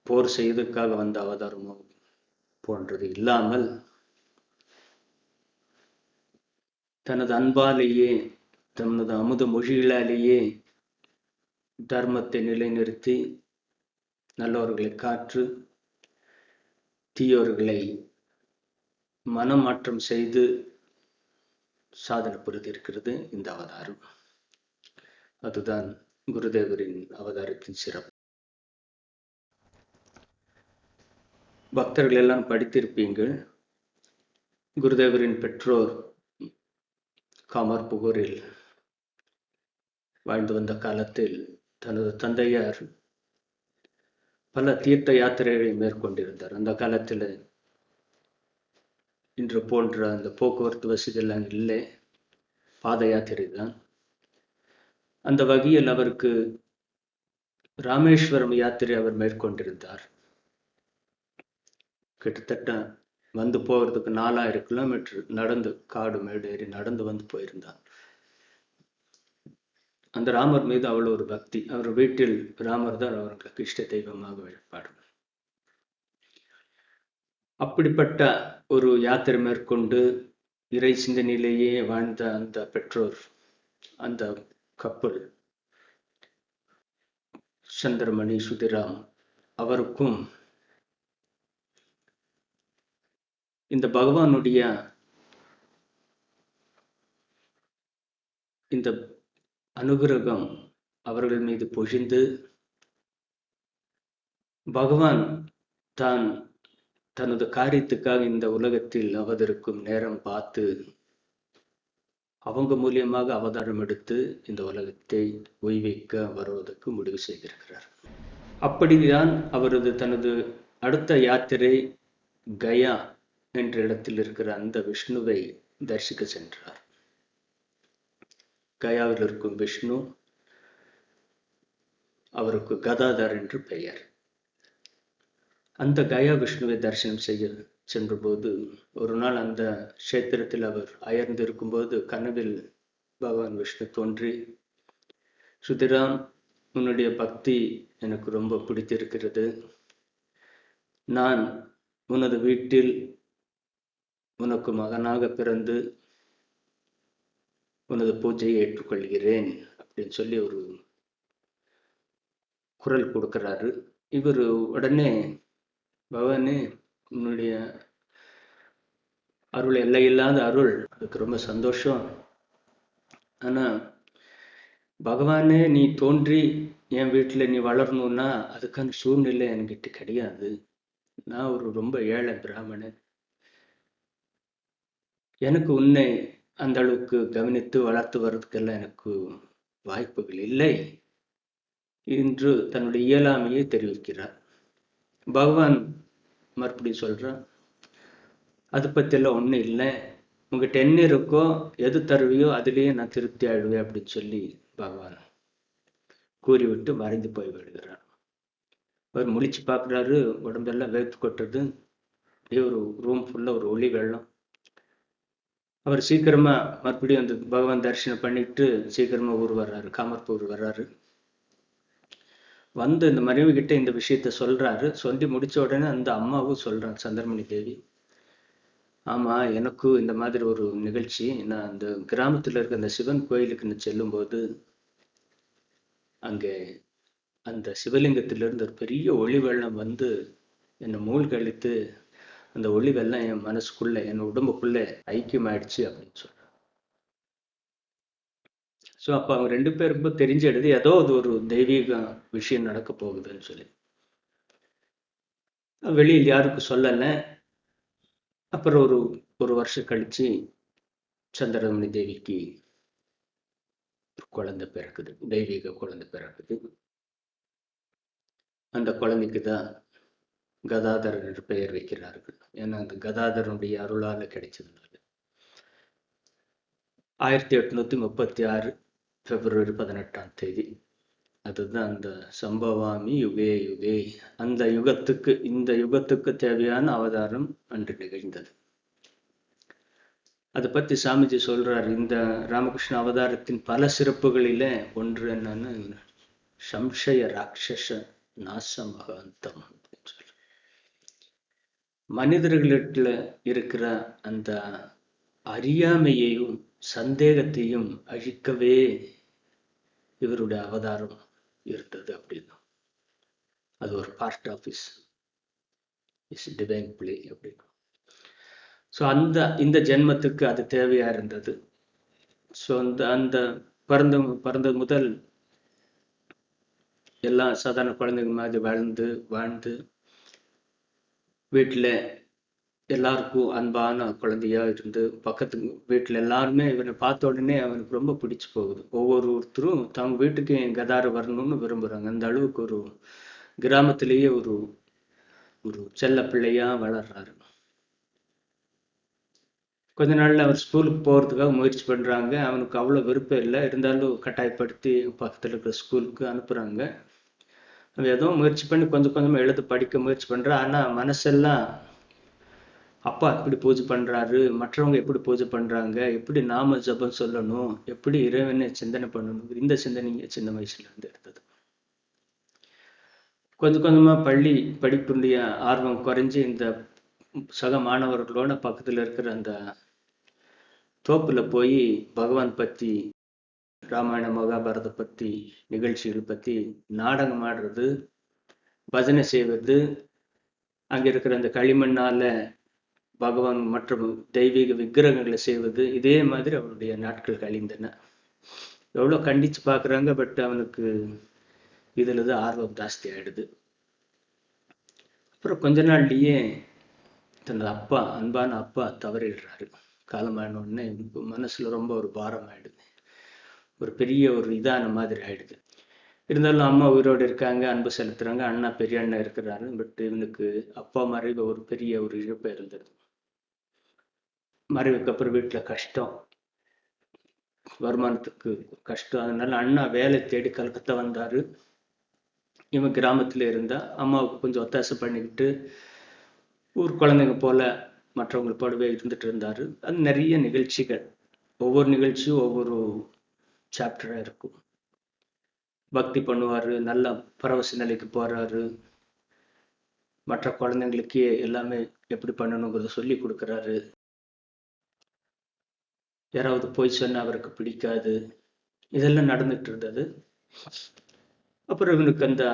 போர் செய்வதற்காக வந்த அவதாரமோ போன்றது இல்லாமல் தனது அன்பாலேயே தனது அமுத மொழிகளாலேயே தர்மத்தை நிலைநிறுத்தி நல்லவர்களை காற்று தீயோர்களை மனமாற்றம் செய்து சாதனை புரிந்திருக்கிறது இந்த அவதாரம். அதுதான் குருதேவரின் அவதாரத்தின் சிறப்பு. பக்தர்கள் எல்லாம் படித்திருப்பீங்கள். குருதேவரின் பெற்றோர் காமர்புகூரில் வாழ்ந்து வந்த காலத்தில் தனது தந்தையார் பல தீர்த்த யாத்திரைகளை மேற்கொண்டிருந்தார். அந்த காலத்தில் இன்று போன்ற அந்த போக்குவரத்து வசதியெல்லாம் இல்லை, பாத யாத்திரை தான். அந்த வகையில் அவருக்கு ராமேஸ்வரம் யாத்திரை அவர் மேற்கொண்டிருந்தார். கிட்டத்தட்ட வந்து போகிறதுக்கு 4000 கிலோமீட்டர் நடந்து, காடு மேடு ஏறி நடந்து வந்து போயிருந்தார். அந்த ராமர் மீது அவ்வளோ ஒரு பக்தி. அவர் வீட்டில் ராமர் தான் அவர்களுக்கு இஷ்ட தெய்வமாக வழிபாடு. அப்படிப்பட்ட ஒரு யாத்திரை மேற்கொண்டு இறை சிந்தனையிலேயே வாழ்ந்த அந்த பெற்றோர், அந்த கப்பல் சந்திரமணி சுதிராம் அவருக்கும் இந்த பகவானுடைய இந்த அனுகிரகம் அவர்கள் மீது பொழிந்து, பகவான் தான் தனது காரியத்துக்காக இந்த உலகத்தில் அவதரிக்கும் நேரம் பார்த்து அவங்க மூலியமாக அவதாரம் எடுத்து இந்த உலகத்தை உய்விக்க வருவதற்கு முடிவு செய்திருக்கிறார். அப்படிதான் அவரது தனது அடுத்த யாத்திரை கயா என்ற இடத்தில் இருக்கிற அந்த விஷ்ணுவை தரிசிக்க சென்றார். கயாவில் இருக்கும் விஷ்ணு, அவருக்கு கதாதர் என்று பெயர். அந்த கயா விஷ்ணுவை தரிசனம் செய்ய சென்றபோது ஒரு நாள் அந்த கஷேத்திரத்தில் அவர் அயர்ந்து இருக்கும்போது கனவில் பகவான் விஷ்ணு தோன்றி, சுதிராம், உன்னுடைய பக்தி எனக்கு ரொம்ப பிடித்திருக்கிறது. நான் உனது வீட்டில் உனக்கு மகனாக பிறந்து உனது பூஜையை ஏற்றுக்கொள்கிறேன் அப்படின்னு சொல்லி ஒரு குரல் கொடுக்கிறாரு. இவர் உடனே, பகவானே, உன்னுடைய அருள் எல்லையில்லாத அருள், அதுக்கு ரொம்ப சந்தோஷம். ஆனா பகவானே நீ தோன்றி என் வீட்டில் நீ வளரணும்னா அதுக்கான சூழ்நிலை என்கிட்ட கிடையாது. நான் ஒரு ரொம்ப ஏழை பிராமணன். எனக்கு உன்னை அந்த அளவுக்கு கவனித்து வளர்த்து வர்றதுக்கெல்லாம் எனக்கு வாய்ப்புகள் இல்லை என்று தன்னுடைய இயலாமையை தெரிவிக்கிறார். பகவான் மறுபடியும் சொல்றான், அதை பற்றியெல்லாம் ஒன்றும் இல்லை, உங்ககிட்ட என்ன இருக்கோ எது தருவியோ அதுலேயே நான் திருப்தி ஆயிடுவேன் அப்படின்னு சொல்லி பகவான் கூறிவிட்டு மறைந்து போய் விடுகிறார். அவர் முழிச்சு பார்க்குறாரு, உடம்பெல்லாம் வேர்த்து கொட்டுறது, அப்படியே ஒரு ரூம் ஃபுல்லாக ஒரு ஒளி வெள்ளம். அவர் சீக்கிரமா மறுபடியும் அந்த பகவான் தரிசனம் பண்ணிட்டு சீக்கிரமா ஊர் வர்றாரு, காமர்பூர் வர்றாரு. வந்து இந்த மனைவி கிட்ட இந்த விஷயத்த சொல்றாரு. சொல்லி முடிச்ச உடனே அந்த அம்மாவும் சொல்றாங்க, சந்திரமணி தேவி, ஆமா, எனக்கும் இந்த மாதிரி ஒரு நிகழ்ச்சி. நான் அந்த கிராமத்துல இருக்க அந்த சிவன் கோயிலுக்கு நான் செல்லும்போது அங்கே அந்த சிவலிங்கத்திலிருந்து ஒரு பெரிய ஒளி வெள்ளம் வந்து என்னை மூழ்கழித்து அந்த ஒளி வெள்ளம் என் மனசுக்குள்ள, என் உடம்புக்குள்ள ஐக்கியமாயிடுச்சு அப்படின்னு சொல்றாங்க. ஸோ அப்போ அவங்க ரெண்டு பேருக்கும் தெரிஞ்சிடுது ஏதோ அது ஒரு தெய்வீக விஷயம் நடக்க போகுதுன்னு சொல்லி. வெளியில் யாருக்கும் சொல்லலை. அப்புறம் ஒரு வருஷம் கழிச்சு சந்திரமணி தேவிக்கு குழந்தை பிறக்குது, தெய்வீக குழந்தை பிறக்குது. அந்த குழந்தைக்கு தான் கதாதரன் என்று பெயர் வைக்கிறார்கள். ஏன்னா அந்த கதாதரனுடைய அருளால கிடைச்சதுனால. 1836 பிப்ரவரி 18 அதுதான் அந்த சம்பவாமி யுகே யுகே, அந்த யுகத்துக்கு, இந்த யுகத்துக்கு தேவையான அவதாரம் அன்று நிகழ்ந்தது. அதை பத்தி சாமிஜி சொல்றார், இந்த ராமகிருஷ்ண அவதாரத்தின் பல சிறப்புகளில ஒன்று என்னன்னு, சம்சய ராட்சச நாச மகாந்தம் அப்படின்னு சொல்ற. மனிதர்களிடத்துல இருக்கிற அந்த அறியாமையையும் சந்தேகத்தையும் அழிக்கவே இவருடைய அவதாரம் இருந்தது அப்படின்னு. அது ஒரு part of is divine play அப்படின்னு. ஸோ இந்த ஜென்மத்துக்கு அது தேவையா இருந்தது. ஸோ அந்த பிறந்த முதல் எல்லாம் சாதாரண குழந்தைங்க மாதிரி வாழ்ந்து வீட்டில் எல்லாருக்கும் அன்பான குழந்தையா இருந்து, பக்கத்து வீட்டில் எல்லாருமே இவனை பார்த்த உடனே அவனுக்கு ரொம்ப பிடிச்சு போகுது. ஒவ்வொருத்தரும் தங்க வீட்டுக்கு என் கதார வரணும்னு விரும்புகிறாங்க. அந்த அளவுக்கு ஒரு கிராமத்திலேயே ஒரு செல்ல பிள்ளையா வளர்றாரு. கொஞ்ச நாள்ல அவர் ஸ்கூலுக்கு போகிறதுக்காக முயற்சி பண்ணுறாங்க. அவனுக்கு அவ்வளோ விருப்பம் இல்லை, இருந்தாலும் கட்டாயப்படுத்தி பக்கத்தில் இருக்கிற ஸ்கூலுக்கு அனுப்புகிறாங்க. அவன் ஏதோ முயற்சி பண்ணி கொஞ்சம் கொஞ்சமாக எழுத படிக்க முயற்சி பண்ணுறான். ஆனால் மனசெல்லாம் அப்பா எப்படி பூஜை பண்றாரு, மற்றவங்க எப்படி பூஜை பண்றாங்க, எப்படி நாம ஜபம் சொல்லணும், எப்படி இறைவனை சிந்தனை பண்ணணும், இந்த சிந்தனைங்க சின்ன வயசுல இருந்து இருந்தது. கொஞ்சம் கொஞ்சமா பள்ளி படிப்புடைய ஆர்வம் குறைஞ்சு இந்த சக மாணவர்களோட பக்கத்துல இருக்கிற அந்த தோப்புல போய் பகவான் பத்தி, ராமாயண மகாபாரத பத்தி, நிகழ்ச்சிகள் பத்தி நாடகம் ஆடுறது, பஜனை செய்வது, அங்க இருக்கிற அந்த களிமண்ணால பகவான் மற்றும் தெய்வீக விக்கிரகங்களை செய்வது, இதே மாதிரி அவனுடைய நாட்கள் கழிந்தன. எவ்வளோ கண்டிச்சு பார்க்குறாங்க, பட் அவனுக்கு இதுல தான் ஆர்வம் ஜாஸ்தி ஆயிடுது. அப்புறம் கொஞ்ச நாள்லயே தனது அப்பா, அன்பான அப்பா தவறிடுறாரு. காலமான உடனே மனசுல ரொம்ப ஒரு பாரம் ஆயிடுது, ஒரு பெரிய ஒரு இதான மாதிரி ஆயிடுது. இருந்தாலும் அம்மா உயிரோடு இருக்காங்க, அன்பு செலுத்துறாங்க, அண்ணா பெரிய அண்ணா இருக்கிறாரு. பட் இவனுக்கு அப்பா மறைவு ஒரு பெரிய ஒரு இழப்பு இருந்தது. மறைவுக்கு அப்புறம் வீட்டுல கஷ்டம், வருமானத்துக்கு கஷ்டம். அதனால அண்ணா வேலை தேடி கல்கத்தா வந்தாரு. இவன் கிராமத்துல இருந்தா அம்மாவுக்கு கொஞ்சம் ஒத்தாசை பண்ணிக்கிட்டு ஊர் குழந்தைங்க போல மற்றவங்க போலவே இருந்துட்டு இருந்தாரு. அது நிறைய நிகழ்ச்சிகள், ஒவ்வொரு நிகழ்ச்சியும் ஒவ்வொரு சாப்டரா இருக்கும். பக்தி பண்ணுவாரு, நல்ல பரவச நிலைக்கு போறாரு, மற்ற குழந்தைங்களுக்கு எல்லாமே எப்படி பண்ணணுங்கிறத சொல்லி கொடுக்குறாரு. யாராவது போய் சொன்னா அவருக்கு பிடிக்காது, இதெல்லாம் நடந்துட்டு இருந்தது. அப்புறம் இவனுக்கு அந்த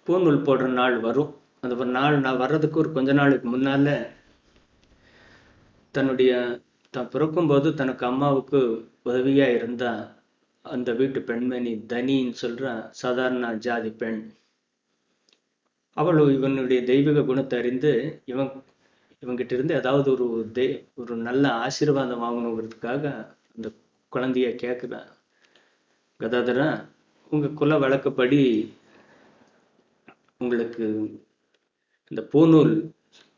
பூநூல் போடுற நாள் வரும். அந்த ஒரு நாள் நான் வர்றதுக்கு ஒரு கொஞ்ச நாளுக்கு முன்னால தன்னுடைய தான் பிறக்கும்போது தனக்கு அம்மாவுக்கு உதவியா இருந்தா அந்த வீட்டு பெண்மணி தனின்னு சொல்ற சாதாரண ஜாதி பெண், அவளும் இவனுடைய தெய்வீக குணத்தை அறிந்து இவங்கிட்ட இருந்து ஏதாவது ஒரு நல்ல ஆசீர்வாதம் வாங்கணுங்கிறதுக்காக அந்த குழந்தைய கேட்குறான். கதாதரா, உங்க குல வழக்கப்படி உங்களுக்கு இந்த பூநூல்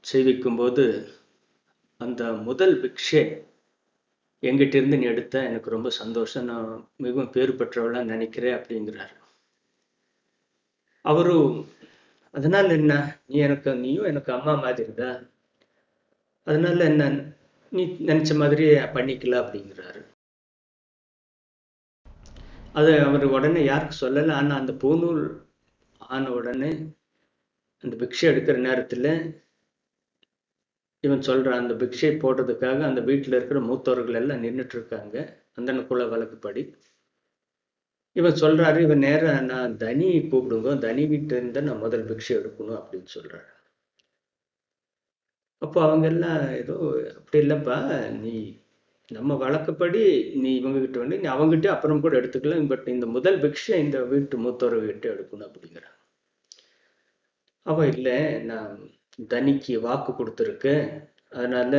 செய்விக்கும் போது அந்த முதல் பிக்ஷை எங்கிட்ட இருந்து நீ எடுத்த, எனக்கு ரொம்ப சந்தோஷம், நான் மிகவும் பேறு பெற்றவளா நினைக்கிறேன் அப்படிங்கிறார். அவரும் அதனால என்ன, நீயும் எனக்கு அம்மா மாதிரி தான், அதனால என்ன, நீ நினைச்ச மாதிரியே பண்ணிக்கல அப்படிங்கிறாரு. அது அவர் உடனே யாருக்கு சொல்லலை. ஆனா அந்த பூநூல் ஆன உடனே அந்த பிக்ஷை எடுக்கிற நேரத்துல இவன் சொல்றான், அந்த பிக்ஷை போடுறதுக்காக அந்த வீட்டுல இருக்கிற மூத்தவர்கள் எல்லாம் நின்றுட்டு இருக்காங்க அந்த குல வழக்குப்படி. இவன் சொல்றாரு, இவன் நேரம் நான் தனி கூப்பிடுங்க, தனி வீட்டு இருந்தா நான் முதல் பிக்ஷை எடுக்கணும் அப்படின்னு சொல்றாரு. அப்போ அவங்க எல்லாம் ஏதோ அப்படி இல்லைப்பா, நீ நம்ம வழக்கப்படி நீ இவங்க கிட்ட வந்து நீ அவங்ககிட்ட அப்புறம் கூட எடுத்துக்கலாம், பட் இந்த முதல் பிக்ஷை இந்த வீட்டு மூத்தவர்கிட்ட எடுக்கணும் அப்படிங்கிறான். அவன் இல்லை, நான் தனிக்கு வாக்கு கொடுத்துருக்கேன், அதனால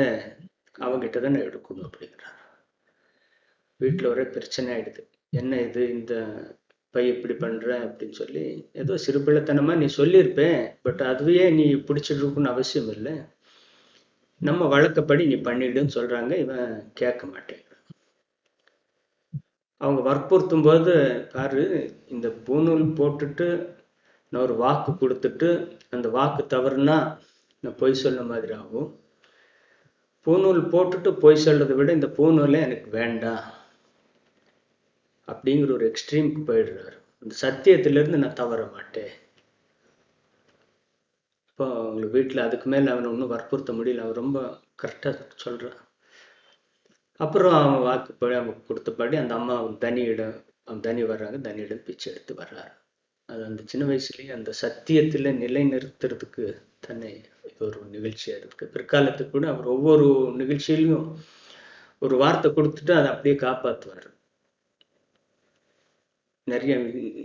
அவங்கிட்ட தான் நான் எடுக்கணும் அப்படிங்கிறான். வீட்டில் ஒரே பிரச்சனை ஆயிடுது. என்ன இது, இந்த பையன் இப்படி பண்ற அப்படின்னு சொல்லி ஏதோ சிறுபிள்ளைத்தனமா நீ சொல்லியிருப்பேன், பட் அதுவே நீ பிடிச்சிட்டு இருக்குன்னு அவசியம் இல்லை, நம்ம வழக்கப்படி நீ பண்ணிடுன்னு சொல்றாங்க. இவன் கேட்க மாட்டேங்கிறான். அவங்க வற்புறுத்தும் போது, பாரு, இந்த பூநூல் போட்டுட்டு நான் ஒரு வாக்கு கொடுத்துட்டு அந்த வாக்கு தவறுனா நான் பொய் சொல்ல மாதிரி ஆகும், பூநூல் போட்டுட்டு பொய் சொல்றதை விட இந்த பூநூலே எனக்கு வேண்டாம் அப்படிங்கிற ஒரு எக்ஸ்ட்ரீமுக்கு போயிடுறாரு. அந்த சத்தியத்திலிருந்து நான் தவற மாட்டேன். இப்போ அவங்களுக்கு வீட்டில் அதுக்கு மேலே அவனை ஒன்றும் வற்புறுத்த முடியல, அவன் ரொம்ப கரெக்டாக சொல்கிறான். அப்புறம் அவன் வாக்குப்படி அவன் கொடுத்தபடி அந்த அம்மா அவன் தனி வர்றாங்க, தனியிடம் பிச்சை எடுத்து வர்றாரு. அது அந்த சின்ன வயசுலேயே அந்த சத்தியத்தில் நிலை நிறுத்துறதுக்கு தன்னை இது ஒரு நிகழ்ச்சியாக இருக்கு. பிற்காலத்துக்கு கூட அவர் ஒவ்வொரு நிகழ்ச்சியிலையும் ஒரு வார்த்தை கொடுத்துட்டு அதை அப்படியே காப்பாற்றுவார். நிறைய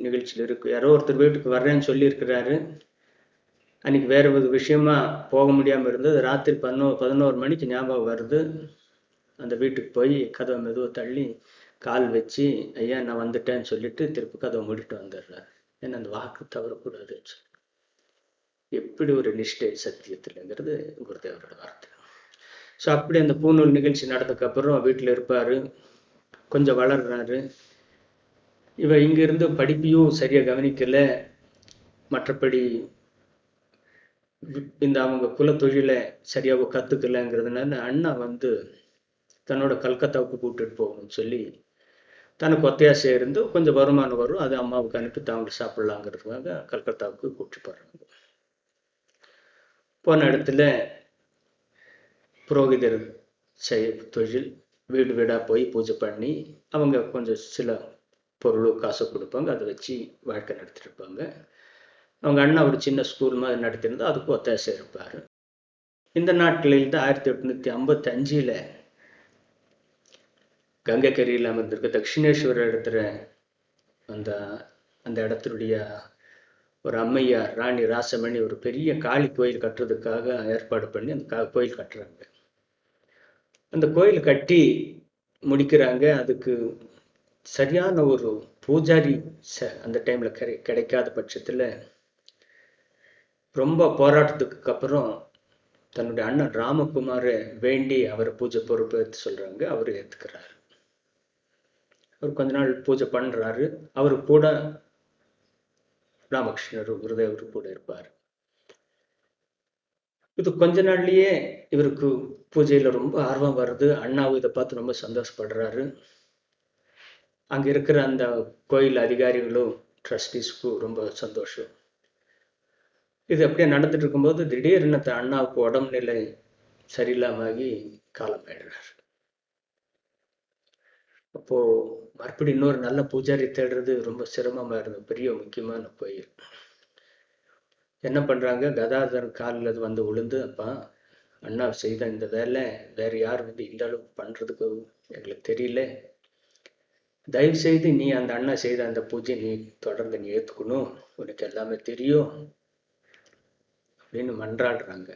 நிகழ்ச்சியில் இருக்கு. யாரோ ஒருத்தர் வீட்டுக்கு வர்றேன்னு சொல்லியிருக்கிறாரு, அன்னைக்கு வேற ஒரு விஷயமா போக முடியாமல் இருந்தது. ராத்திரி 11 மணிக்கு ஞாபகம் வருது. அந்த வீட்டுக்கு போய் கதவை மெதுவை தள்ளி கால் வச்சு, ஐயா நான் வந்துட்டேன்னு சொல்லிட்டு திருப்பி கதவை மூடிட்டு வந்துடுறாரு. ஏன்னா அந்த வாக்கு தவறக்கூடாதுன்னு சொல்லி. எப்படி ஒரு நிஷ்டை சத்தியத்தில்ங்கிறது குருதேவரோட வார்த்தை. ஸோ அப்படி அந்த பூநூல் நிகழ்ச்சி நடந்ததுக்கு அப்புறம் வீட்டில் இருப்பாரு, கொஞ்சம் வளர்றாரு. இவன் இங்கிருந்து படிப்பையும் சரியா கவனிக்கல, மற்றபடி இந்த அவங்க குலத்தொழிலை சரியாக கற்றுக்கலைங்கிறதுனால அண்ணா வந்து தன்னோட கல்கத்தாவுக்கு கூப்பிட்டுட்டு போகணும்னு சொல்லி தனக்கு ஒத்தையாசை இருந்து கொஞ்சம் வருமானம் வரும், அது அம்மாவுக்கு அனுப்பி தாங்க சாப்பிடலாங்கிறதுக்காக கல்கத்தாவுக்கு கூப்பிட்டு போகிறாங்க. போன இடத்துல புரோகிதர் செய்ய தொழில், வீடு வீடாக போய் பூஜை பண்ணி அவங்க கொஞ்சம் சில பொருள் காசு கொடுப்பாங்க, அதை வச்சு வாழ்க்கை நடத்திட்டு இருப்பாங்க. அவங்க அண்ணா ஒரு சின்ன ஸ்கூல் மாதிரி நடத்தியிருந்தா அதுக்கு ஒத்தாசை இருப்பார். இந்த நாட்களில் தான் 1855 கங்கைக்கரையில் அமர்ந்திருக்க தட்சிணேஸ்வரர் இடத்துல அந்த அந்த இடத்துடைய ஒரு அம்மையார் ராணி ராசமணி ஒரு பெரிய காளி கோயில் கட்டுறதுக்காக ஏற்பாடு பண்ணி அந்த கோயில் கட்டுறாங்க. அந்த கோயில் கட்டி முடிக்கிறாங்க. அதுக்கு சரியான ஒரு பூஜாரி அந்த டைம்ல கிடைக்காத பட்சத்துல ரொம்ப போராட்டத்துக்கு அப்புறம் தன்னுடைய அண்ணன் ராமகுமாரை வேண்டி அவரை பூஜை பொறுப்பு எடுத்து சொல்றாங்க. அவர் ஏத்துக்கிறாரு. அவர் கொஞ்ச நாள் பூஜை பண்றாரு. அவரு கூட ராமகிருஷ்ணர் குருதேவர் கூட இருப்பார். இது கொஞ்ச நாள்லயே இவருக்கு பூஜையில ரொம்ப ஆர்வம் வருது. அண்ணாவும் இதை பார்த்து ரொம்ப சந்தோஷப்படுறாரு. அங்க இருக்கிற அந்த கோயில் அதிகாரிகளும் ட்ரஸ்டீஸ்க்கும் ரொம்ப சந்தோஷம். இது அப்படியே நடந்துட்டு இருக்கும்போது திடீர்னு அண்ணாவுக்கு உடம்புநிலை சரியில்லாமகி காலமாயிடுறாரு. அப்போ மறுபடியும் இன்னொரு நல்ல பூஜாரி தேடுறது ரொம்ப சிரமமா இருந்தது. பெரிய முக்கியமான கோயில். என்ன பண்றாங்க, கதாதரன் காலில் வந்து விழுந்து, அப்பா அண்ணா செய்த இந்த வேலை வேற யார் வந்து இந்த அளவுக்கு பண்றதுக்கு எங்களுக்கு தெரியல, தயவு செய்து நீ அந்த அண்ணா செய்த அந்த பூஜை நீ தொடர்ந்து நீ ஏத்துக்கணும், உனக்கு எல்லாமே தெரியும் அப்படின்னு மன்றாடுறாங்க.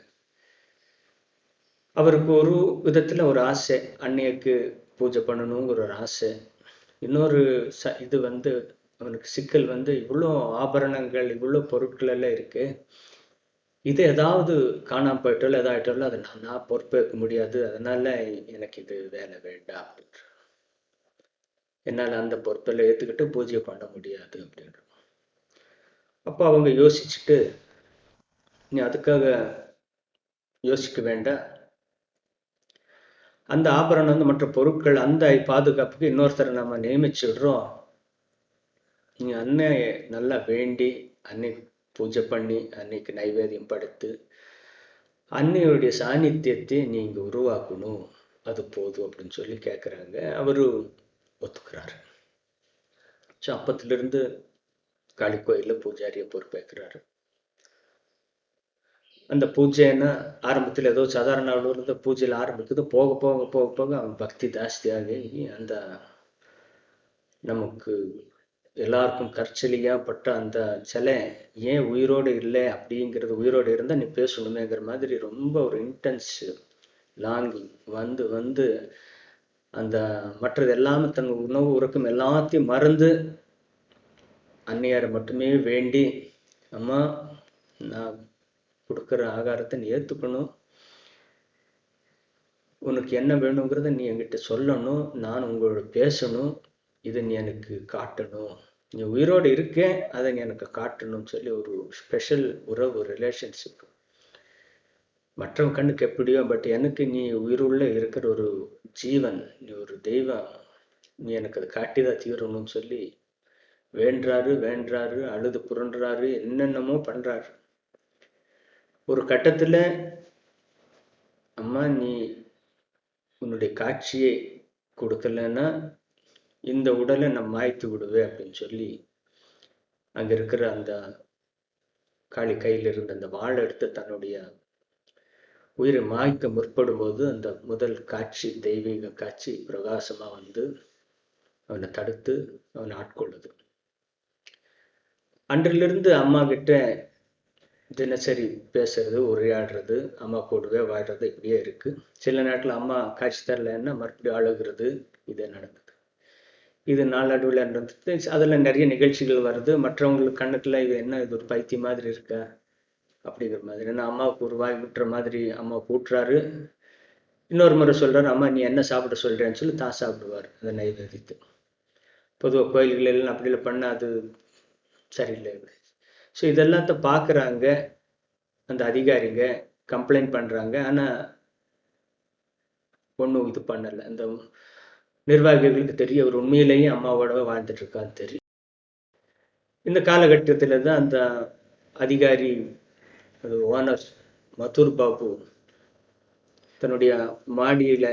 அவருக்கு ஒரு விதத்துல ஒரு ஆசை, அன்னைக்கு பூஜை பண்ணணுங்கிற ஒரு ஆசை. இன்னொரு இது வந்து அவனுக்கு சிக்கல் வந்து இவ்வளோ ஆபரணங்கள் இவ்வளோ பொருட்கள் எல்லாம் இருக்கு, இது ஏதாவது காணாம போயிட்டாலும் ஏதாயிட்டாலும் அதை நான் பொறுப்பேற்க முடியாது, அதனால எனக்கு இது வேலை வேண்டாம் அப்படின்ற, என்னால் அந்த பொறுப்பெல்லாம் ஏற்றுக்கிட்டு பூஜை பண்ண முடியாது அப்படின்ற. அப்போ அவங்க யோசிச்சுட்டு, நீ அதுக்காக யோசிக்க வேண்டாம், அந்த ஆபரணம் வந்து மற்ற பொருட்கள் அந்த பாதுகாப்புக்கு இன்னொருத்தரை நம்ம நியமிச்சு விடுறோம், நீ அன்னைய நல்லா வேண்டி அன்னைக்கு பூஜை பண்ணி அன்னைக்கு நைவேத்தியம் படுத்து அன்னையுடைய சாநித்தியத்தை நீ இங்க உருவாக்கணும், அது போதும் அப்படின்னு சொல்லி கேட்குறாங்க. அவரு ஒத்துக்கிறாரு. ஸோ அப்பத்திலிருந்து காளி கோயிலில் பூஜாரியை பொறுப்பேற்கிறாரு. அந்த பூஜைன்னா ஆரம்பத்தில் ஏதோ சாதாரண அளவில் பூஜையில் ஆரம்பிக்குது, போக போக போக போக அவன் பக்தி ஜாஸ்தியாகி அந்த நமக்கு எல்லாருக்கும் கற்சலியாப்பட்ட அந்த சிலை ஏன் உயிரோடு இல்லை அப்படிங்கிறது, உயிரோடு இருந்தால் நீ பேசணுமேங்கிற மாதிரி ரொம்ப ஒரு இன்டென்ஸ் லாங்கிங் வந்து வந்து அந்த மற்றது எல்லாமே தன் உணவு உறக்கம் எல்லாத்தையும் மறந்து அன்னையாரை மட்டுமே வேண்டி, அம்மா நான் கொடுக்குற ஆகாரத்தை நீ ஏற்றுக்கணும், உனக்கு என்ன வேணுங்கிறத நீ என்கிட்ட சொல்லணும், நான் உங்களோட பேசணும், இதை நீ எனக்கு காட்டணும், நீ உயிரோடு இருக்கேன் அதை நீ எனக்கு காட்டணும்னு சொல்லி ஒரு ஸ்பெஷல் உறவு, ரிலேஷன்ஷிப். மற்றவங்க கண்ணுக்கு எப்படியோ, பட் எனக்கு நீ உயிருள்ள இருக்கிற ஒரு ஜீவன், நீ ஒரு தெய்வம், நீ எனக்கு அதை காட்டிதான் தீரணும்னு சொல்லி வேண்டாரு வேண்டாரு, அழுது புரண்டுறாரு, என்னென்னமோ பண்றாரு. ஒரு கட்டத்துல அம்மா நீ உன்னுடைய காட்சியை கொடுக்கலன்னா இந்த உடலை நான் மாய்த்து விடுவேன் அப்படின்னு சொல்லி அங்க இருக்கிற அந்த காளி கையில் இருந்த அந்த வாழை எடுத்து தன்னுடைய உயிரை மாய்க்க முற்படும் போது அந்த முதல் காட்சி, தெய்வீக காட்சி பிரகாசமா வந்து அவனை தடுத்து அவனை ஆட்கொள்ளுது. அன்றிலிருந்து அம்மா கிட்ட தினசரி பேசுறது, உரையாடுறது, அம்மா கூடவே வாழ்றது இப்படியே இருக்கு. சில நேரத்தில் அம்மா காட்சி தரலன்னா மறுபடியும் அழுகிறது, இதே நடந்தது. இது நாளடைவில் நடந்தது. அதில் நிறைய நிகழ்ச்சிகள் வருது. மற்றவங்களுக்கு கண்ணுக்குள்ள இது என்ன, இது ஒரு பைத்தியம் மாதிரி இருக்கா அப்படிங்கிற மாதிரி. ஏன்னா அம்மாவுக்கு ஒரு வாய் விட்டுற மாதிரி அம்மா கூட்டுறாரு. இன்னொரு முறை சொல்றாரு, அம்மா நீ என்ன சாப்பிட சொல்றேன்னு சொல்லி தான் சாப்பிடுவார் அதை நைவேதித்து. பொதுவாக கோயில்கள் எல்லாம் அப்படிலாம் பண்ண அது சரியில்லை. ஸோ இதெல்லாத்த பார்க்குறாங்க. அந்த அதிகாரிங்க கம்ப்ளைண்ட் பண்ணுறாங்க. ஆனால் ஒன்றும் இது பண்ணலை. அந்த நிர்வாகிகளுக்கு தெரியும் அவர் உண்மையிலேயே அம்மாவோட வாழ்ந்துட்டு இருக்கான்னு தெரியும். இந்த காலகட்டத்தில் தான் அந்த அதிகாரி, அது ஓனர் மதுர் பாபு தன்னுடைய மாடியில்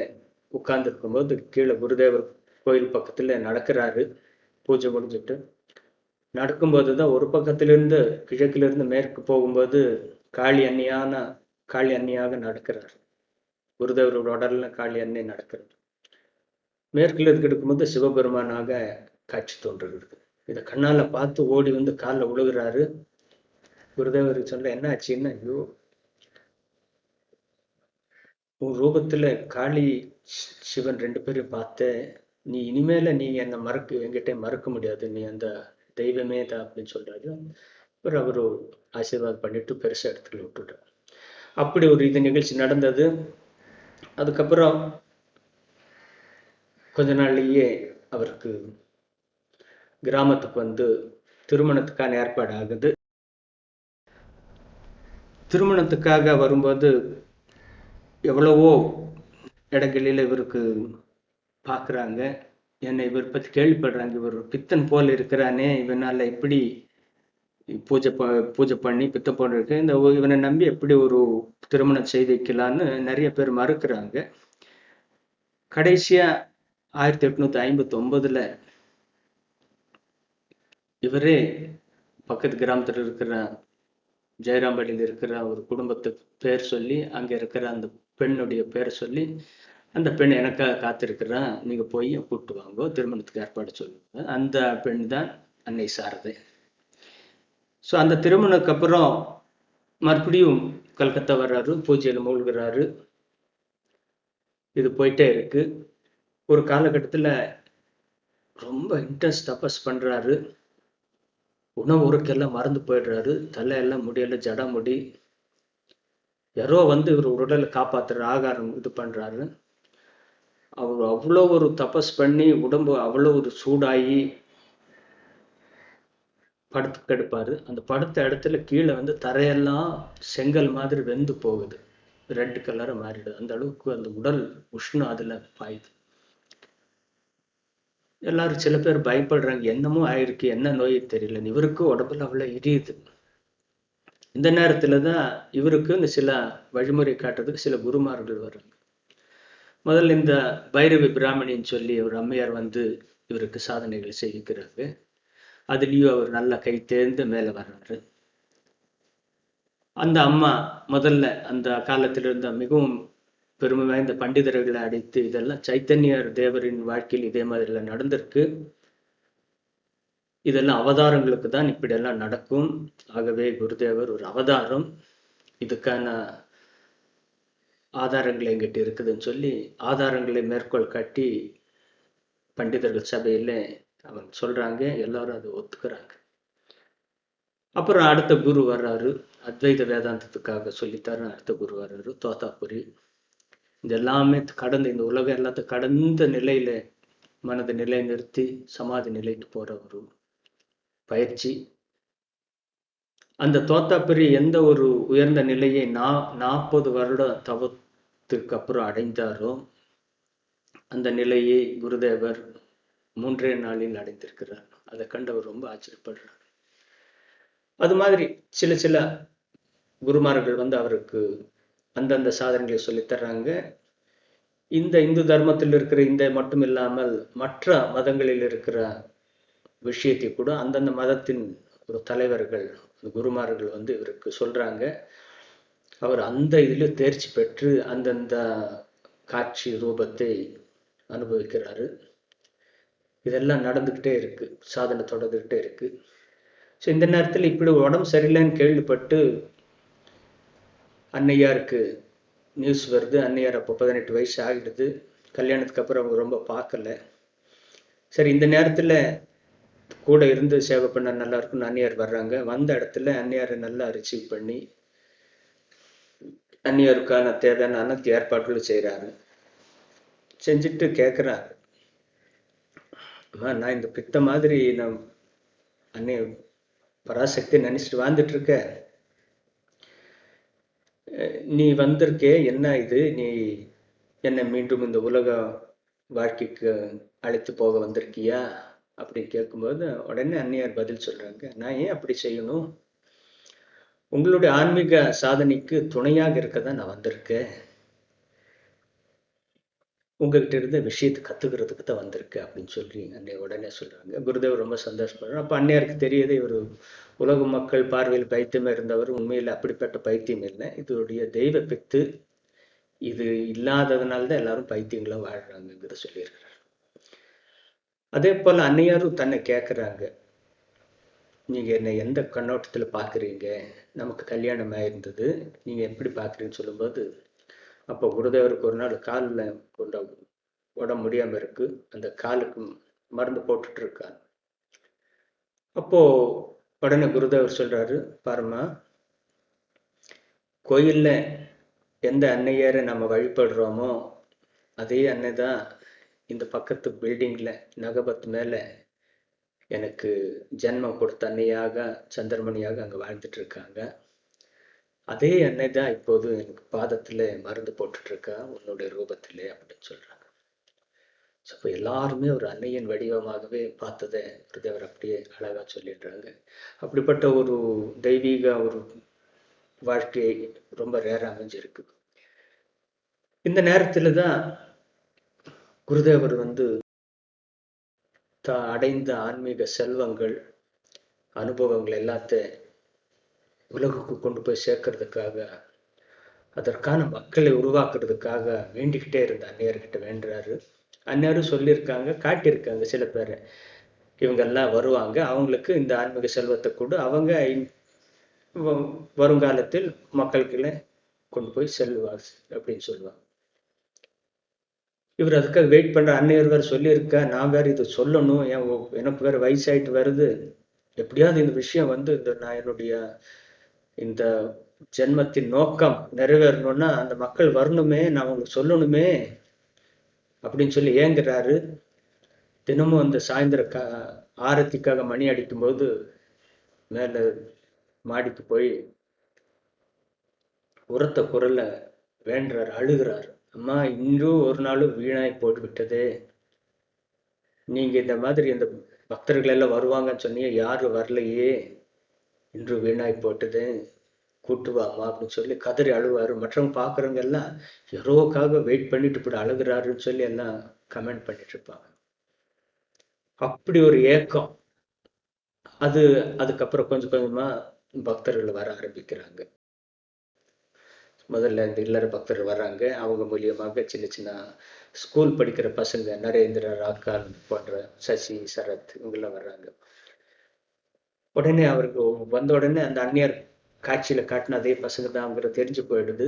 உட்கார்ந்துருக்கும்போது கீழே குருதேவர் கோயில் பக்கத்தில் நடக்கிறாரு. பூஜை முடிஞ்சிட்டு நடக்கும்போது தான் ஒரு பக்கத்திலிருந்து கிழக்கிலிருந்து மேற்கு போகும்போது காளி அன்னியாக நடக்கிறார். குருதேவரோட உடல்ல காளி அன்னை நடக்கிறார். மேற்குல இருக்கும்போது சிவபெருமானாக காட்சி தோன்றுகிறது. இதை கண்ணால பார்த்து ஓடி வந்து காலில் விழுகிறாரு. குருதேவருக்கு சொல்ல என்ன ஆச்சுன்னா, ஐயோ உன் ரூபத்துல காளி சிவன் 2 பேரும் பார்த்தேன். நீ இனிமேல நீ என்னை என்கிட்ட மறக்க முடியாது, நீ அந்த தெய்வமே தான் அப்படின்னு சொல்றாரு. அப்புறம் அவரு ஆசீர்வாதம் பண்ணிட்டு பெருசா இடத்துல விட்டுட்டார். அப்படி ஒரு இது நிகழ்ச்சி நடந்தது. அதுக்கப்புறம் கொஞ்ச நாள்லயே அவருக்கு கிராமத்துக்கு வந்து திருமணத்துக்கான ஏற்பாடு ஆகுது. திருமணத்துக்காக வரும்போது எவ்வளவோ இடங்களில் இவருக்கு பார்க்குறாங்க. என்னை இவர் பற்றி கேள்விப்படுறாங்க. இவர் பித்தன் போல் இருக்கிறானே, இவனால எப்படி பூஜை பண்ணி பித்தன் போல் இருக்கு, இவனை நம்பி எப்படி ஒரு திருமணம் செய்து வைக்கலான்னு நிறைய பேர் மறுக்கிறாங்க. கடைசியா 1859 இவரே பக்கத்து கிராமத்தில் இருக்கிற ஜெயராம்பள்ளியில் இருக்கிற ஒரு குடும்பத்துக்கு பேர் சொல்லி, அங்க இருக்கிற அந்த பெண்ணுடைய பேரை சொல்லி, அந்த பெண் எனக்காக காத்திருக்கிறான், நீங்க போய் கூப்பிட்டு வாங்க, திருமணத்துக்கு ஏற்பாடு சொல்லுங்க. அந்த பெண் தான் அன்னை சாரதை. ஸோ அந்த திருமணத்துக்கு அப்புறம் மறுபடியும் கல்கத்தா வர்றாரு, பூஜையில மூழ்கிறாரு. இது போயிட்டே இருக்கு. ஒரு காலகட்டத்தில் ரொம்ப இன்ட்ரெஸ்ட் தபஸ் பண்றாரு. உணவு உருக்கெல்லாம் மறந்து போயிடுறாரு. தலையெல்லாம் முடியெல்லாம் ஜட முடி. யாரோ வந்து இவர் உடலை காப்பாத்துற ஆகாரம் இது பண்றாரு. அவர் அவ்வளோ ஒரு தபஸ் பண்ணி உடம்பு அவ்வளோ ஒரு சூடாகி படுத்து கெடுப்பாரு. அந்த படுத்த இடத்துல கீழே வந்து தரையெல்லாம் செங்கல் மாதிரி வெந்து போகுது, ரெட் கலரை மாறிடுது. அந்த அளவுக்கு அந்த உடல் உஷ்ணம் அதுல பாயுது. எல்லாரும் சில பேர் பயப்படுறாங்க, என்னமோ ஆயிருக்கு, என்ன நோய் தெரியல. இவருக்கு உடம்புல அவ்வளவு எரியுது. இந்த நேரத்துலதான் இவருக்கு சில வழிமுறை காட்டுறதுக்கு சில குருமார்கள் வர்றாங்க. முதல்ல இந்த பைரவி பிராமணின்னு சொல்லி ஒரு அம்மையார் வந்து இவருக்கு சாதனைகளை செய்கிறாங்க. அதுலயும் அவர் நல்லா கை தேர்ந்து மேல வர்றாரு. அந்த அம்மா முதல்ல அந்த காலத்தில் இருந்த மிகவும் பெருமை வாய்ந்த பண்டிதர்களை அடைத்து, இதெல்லாம் சைத்தன்யர் தேவரின் வாழ்க்கையில் இதே மாதிரி நடந்திருக்கு, இதெல்லாம் அவதாரங்களுக்கு தான் இப்படி எல்லாம் நடக்கும், ஆகவே குருதேவர் ஒரு அவதாரம், இதுக்கான ஆதாரங்கள் எங்கிட்ட இருக்குதுன்னு சொல்லி ஆதாரங்களை மேற்கோள் காட்டி பண்டிதர்கள் சபையில அவங்க சொல்றாங்க. எல்லாரும் அதை ஒத்துக்கிறாங்க. அப்புறம் அடுத்த குரு வர்றாரு, அத்வைத வேதாந்தத்துக்காக சொல்லித்தர அடுத்த குரு வர்றாரு, தோத்தாபுரி. இது எல்லாமே கடந்த, இந்த உலகம் எல்லாத்தையும் கடந்த நிலையில மனதை நிலை நிறுத்தி சமாதி நிலைக்கு போற ஒரு பயிற்சி. அந்த தோத்தாபுரி எந்த ஒரு உயர்ந்த நிலையை 40 வருடம் தவத்திற்கு அப்புறம் அடைந்தாரோ அந்த நிலையை குருதேவர் 3 நாளில் அடைந்திருக்கிறார். அதை கண்டவர் ரொம்ப ஆச்சரியப்படுறார். அது மாதிரி சில சில குருமார்கள் வந்து அவருக்கு அந்தந்த சாதனைகளை சொல்லித்தர்றாங்க. இந்த இந்து தர்மத்தில் இருக்கிற இந்த மட்டும் இல்லாமல் மற்ற மதங்களில் இருக்கிற விஷயத்தை கூட அந்தந்த மதத்தின் ஒரு தலைவர்கள் குருமார்கள் வந்து இவருக்கு சொல்றாங்க. அவர் அந்த இதுல தேர்ச்சி பெற்று அந்தந்த காட்சி ரூபத்தை அனுபவிக்கிறாரு. இதெல்லாம் நடந்துகிட்டே இருக்கு, சாதனை தொடர்ந்துகிட்டே இருக்கு. ஸோ இந்த நேரத்தில் இப்படி உடம்பு சரியில்லைன்னு கேள்விப்பட்டு அன்னையாருக்கு நியூஸ் வருது. அன்னையார் அப்போ 18 வயசு ஆகிடுது. கல்யாணத்துக்கு அப்புறம் அவங்க ரொம்ப பார்க்கல. சரி, இந்த நேரத்தில் கூட இருந்து சேவை பண்ண நல்லா இருக்குன்னு அன்னையார் வர்றாங்க. வந்த இடத்துல அன்னையாரை நல்லா ரிசீவ் பண்ணி அன்னையாருக்கான தேவையான அனைத்து ஏற்பாடுகளும் செய்கிறாரு. செஞ்சுட்டு கேட்குறாரு, நான் இந்த பித்த மாதிரி நான் அன்னை பராசக்தி நினைச்சிட்டு வாழ்ந்துட்டு இருக்க, நீ வந்திருக்கே, என்ன இது, நீ என்னை மீண்டும் இந்த உலக வாழ்க்கைக்கு அழைத்து போக வந்திருக்கியா அப்படின்னு கேட்கும்போது உடனே அந்நியார் பதில் சொல்றாங்க, நான் ஏன் அப்படி செய்யணும், உங்களுடைய ஆன்மீக சாதனைக்கு துணையாக இருக்க தான் நான் வந்திருக்கேன், உங்ககிட்ட இருந்த விஷயத்தை கத்துக்கிறதுக்கு தான் வந்திருக்கேன் அப்படின்னு சொல்லி அன்னை உடனே சொல்றாங்க. குருதேவர் ரொம்ப சந்தோஷப்படுறாரு. அப்ப அன்னையாருக்கு தெரியுது இவர் உலக மக்கள் பார்வையில் பைத்தியமா இருந்தவர் உண்மையில் அப்படிப்பட்ட பைத்தியம் இல்லை, இதோடைய தெய்வ பித்து, இது இல்லாததுனால்தான் எல்லாரும் பைத்தியங்களா வாழ்றாங்கிறத சொல்லியிருக்கிறார். அதே போல அன்னையாரும் தன்னை கேட்குறாங்க, நீங்க என்னை எந்த கண்ணோட்டத்துல பாக்குறீங்க, நமக்கு கல்யாணம் ஆயிருந்தது, நீங்க எப்படி பாக்குறீங்கன்னு சொல்லும்போது, அப்போ குருதேவருக்கு ஒரு நாள் காலில் கொஞ்சம் உடம்பு முடியாம இருக்கு, அந்த காலுக்கு மருந்து போட்டுட்டு இருக்காங்க. அப்போ உடனே குருதேவர் சொல்றாரு, பாருமா, கோயில்ல எந்த அன்னையரை நம்ம வழிபடுறோமோ அதே அன்னை தான் இந்த பக்கத்து பில்டிங்ல நகபத் மேல எனக்கு ஜென்மம் கொடுத்த அன்னையாக சந்திரமணியாக அங்க வாழ்ந்துட்டு இருக்காங்க, அதே அன்னை தான் இப்போது எனக்கு பாதத்துல மருந்து போட்டுட்டு இருக்கா உன்னுடைய ரூபத்திலே அப்படின்னு சொல்றாங்க. இப்போ எல்லாருமே ஒரு அன்னையின் வடிவமாகவே பார்த்ததை குருதேவர் அப்படியே அழகா சொல்லிடுறாங்க. அப்படிப்பட்ட ஒரு தெய்வீக ஒரு வாழ்க்கை ரொம்ப ரேரா அமைஞ்சிருக்கு. இந்த நேரத்துல தான் குருதேவர் தான் அடைந்த ஆன்மீக செல்வங்கள் அனுபவங்கள் எல்லாத்தையும் உலகுக்கு கொண்டு போய் சேர்க்கறதுக்காக, அதற்கான மக்களை உருவாக்குறதுக்காக வேண்டிக்கிட்டே இருந்த அன்னையர்கிட்ட வேண்டுறாரு. அந்நேரம் சொல்லியிருக்காங்க, காட்டியிருக்காங்க சில பேரை, இவங்கெல்லாம் வருவாங்க, அவங்களுக்கு இந்த ஆன்மீக செல்வத்தை கூட அவங்க வருங்காலத்தில் மக்களுக்குள்ள கொண்டு போய் செல்வார் அப்படின்னு சொல்லுவாங்க. இவர் அதுக்காக வெயிட் பண்ற. அன்னையர் வேற சொல்லியிருக்க, நான் வேற இது சொல்லணும், எனக்கு வேற வயசாயிட்டு வருது, எப்படியாவது இந்த விஷயம் நான் என்னுடைய இந்த ஜென்மத்தின் நோக்கம் நிறைவேறணும்னா அந்த மக்கள் வரணுமே, நான் அவங்களுக்கு சொல்லணுமே அப்படின்னு சொல்லி ஏங்குறாரு. தினமும் அந்த சாயந்தர ஆரத்திக்காக மணி அடிக்கும் போது மேல மாடிக்கு போய் உரத்த குரல்ல வேண்டுறாரு, அழுகிறாரு, அம்மா இன்றும் ஒரு நாளும் வீணாய் போட்டு விட்டதே, நீங்க இந்த மாதிரி இந்த பக்தர்கள் எல்லாம் வருவாங்கன்னு சொன்னீங்க, யாரும் வரலையே, இன்று வீணாய் போட்டது, கூட்டுவாமா அப்படின்னு சொல்லி கதறி அழுவாரு. மற்றவங்க பாக்குறவங்க எல்லாம் யாரோக்காக வெயிட் பண்ணிட்டு இப்படி அழுகிறாருன்னு சொல்லி எல்லாம் கமெண்ட் பண்ணிட்டு இருப்பாங்க. அப்படி ஒரு ஏக்கம். அதுக்கப்புறம் கொஞ்சம் கொஞ்சமா பக்தர்கள் வர ஆரம்பிக்கிறாங்க. முதல்ல இந்த இல்லற பக்தர்கள் வர்றாங்க, அவங்க மூலியமாக சின்ன சின்ன ஸ்கூல் படிக்கிற பசங்க, நரேந்திர, ராக்கால் போன்ற சசி, சரத் இவங்கெல்லாம் வர்றாங்க. உடனே அவருக்கு வந்த உடனே அந்த அந்நியர் காட்சியில காட்டின அதே பசங்க தான் அவங்க தெரிஞ்சு போயிடுது.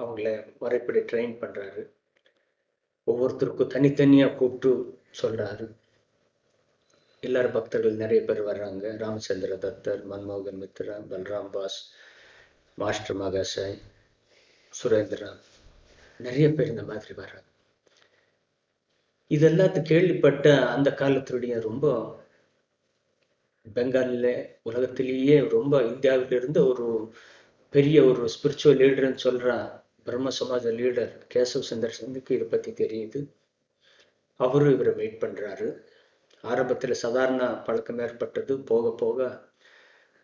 அவங்கள முறைப்படி ட்ரெயின் பண்றாரு. ஒவ்வொருத்தருக்கும் தனித்தனியா கூப்பிட்டு சொல்றாரு. எல்லார பக்தர்கள் நிறைய பேர் வர்றாங்க. ராமச்சந்திர தத்தர், மன்மோகன் மித்ரா, பல்ராம் பாஸ், மாஸ்டர் மகாசாய், சுரேந்திரா, நிறைய பேர் இந்த மாதிரி வர்றாங்க. இதெல்லாத்தையும் கேள்விப்பட்ட அந்த காலத்துடைய ரொம்ப பெங்காலில உலகத்திலேயே ரொம்ப இந்தியாவிலிருந்து ஒரு பெரிய ஒரு ஸ்பிரிச்சுவல் லீடர்னு சொல்ற பிரம்ம சமாஜ லீடர் கேசவ் சந்தர் சிங்குக்கு இதை பத்தி தெரியுது. அவரும் இவரை வெயிட் பண்றாரு. ஆரம்பத்துல சாதாரண பழக்கம் ஏற்பட்டது, போக போக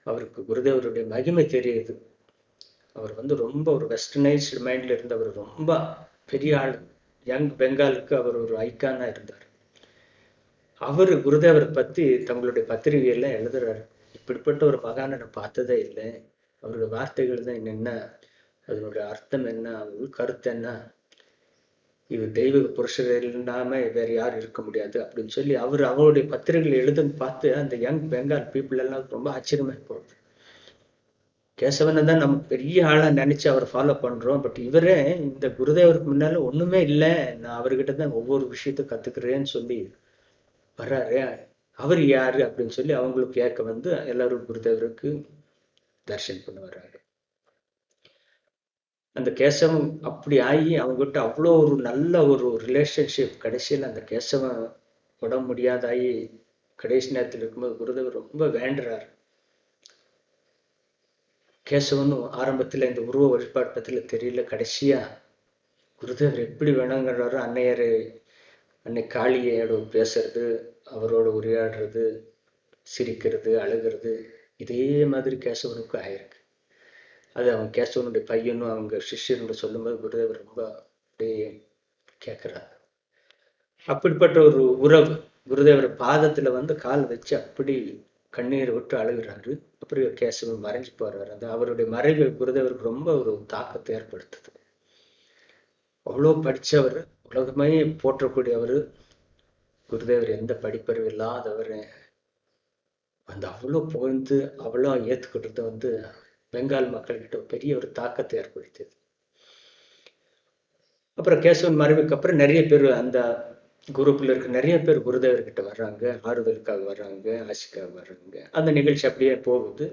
அவருக்கு குருதேவருடைய மகிமை தெரியுது. அவர் ரொம்ப ஒரு வெஸ்டர்னைஸ்டு மைண்ட்ல இருந்தவர், ரொம்ப பெரிய ஆள், யங் பெங்காலுக்கு அவர் ஒரு ஐக்கானா இருந்தார். அவரு குருதேவரை பத்தி தங்களுடைய பத்திரிகையில எழுதுறாரு, இப்படிப்பட்ட ஒரு மகானை நான் பார்த்ததே இல்லை, அவருடைய வார்த்தைகள் தான் என்ன, அதனுடைய அர்த்தம் என்ன, உள் கருத்து என்ன, இது தெய்வ புருஷர் இல்லாம வேற யாரும் இருக்க முடியாது அப்படின்னு சொல்லி அவருடைய பத்திரிகைகள் எழுதுன்னு பார்த்து அந்த யங் பெங்கால் பீப்புள் எல்லாம் ரொம்ப ஆச்சரியமா போகுது. கேசவனை தான் நம்ம பெரிய ஆளா நினைச்சு அவரை ஃபாலோ பண்றோம், பட் இவரே இந்த குருதேவருக்கு முன்னால ஒண்ணுமே இல்லை, நான் அவர்கிட்ட தான் ஒவ்வொரு விஷயத்தையும் கத்துக்கிறேன்னு சொல்லி வர்றாரு, அவர் யாரு அப்படின்னு சொல்லி அவங்களுக்கு கேட்க எல்லாரும் குருதேவருக்கு தரிசனம் பண்ண வர்றாரு. அந்த கேசவன் அப்படி ஆகி அவங்ககிட்ட அவ்வளோ ஒரு நல்ல ஒரு ரிலேஷன்ஷிப். கடைசியில் அந்த கேசவன் உடம்பு முடியாதாகி கடைசி நேரத்தில் இருக்கும்போது குருதேவர் ரொம்ப வேண்டுறாரு, கேசவனும் ஆரம்பத்தில் இந்த உருவ வழிபாடு பற்றியில் தெரியல. கடைசியா குருதேவர் எப்படி வேணாங்கிறாரோ அன்னை காளியோட பேசுறது, அவரோட உரையாடுறது, சிரிக்கிறது, அழுகிறது, இதே மாதிரி கேசவனுக்கும் ஆயிருக்கு. அது அவன் கேசவனுடைய பையனும் அவங்க சிஷ்யனோட சொல்லும்போது குருதேவர் ரொம்ப அப்படியே கேட்குறாரு. அப்படிப்பட்ட ஒரு உறவு. குருதேவர் பாதத்துல வந்து கால் வச்சு அப்படி கண்ணீர் விட்டு அழுகிறாரு. அப்புறம் கேசவன் மறைஞ்சு போறாரு. அந்த அவருடைய மறைவு குருதேவருக்கு ரொம்ப ஒரு தாக்கத்தை ஏற்படுத்துது. அவ்வளோ படிச்சவர், உலகமே போற்றக்கூடியவர். குருதேவர் எந்த படிப்பறிவு இல்லாதவர் வந்து அவ்வளோ புகழ்ந்து அவ்வளோ ஏற்றுக்கிட்டது வந்து பெங்கால் மக்கள்கிட்ட பெரிய ஒரு தாக்கத்தை ஏற்படுத்தியது. அப்புறம் கேசவன் மறைவுக்கு அப்புறம் நிறைய பேர் அந்த குரூப்ல இருக்க நிறைய பேர் குருதேவர்கிட்ட வர்றாங்க, ஆறுதலுக்காக வர்றாங்க, ஆசிக்காக வர்றாங்க. அந்த நிகழ்ச்சி அப்படியே போகுது.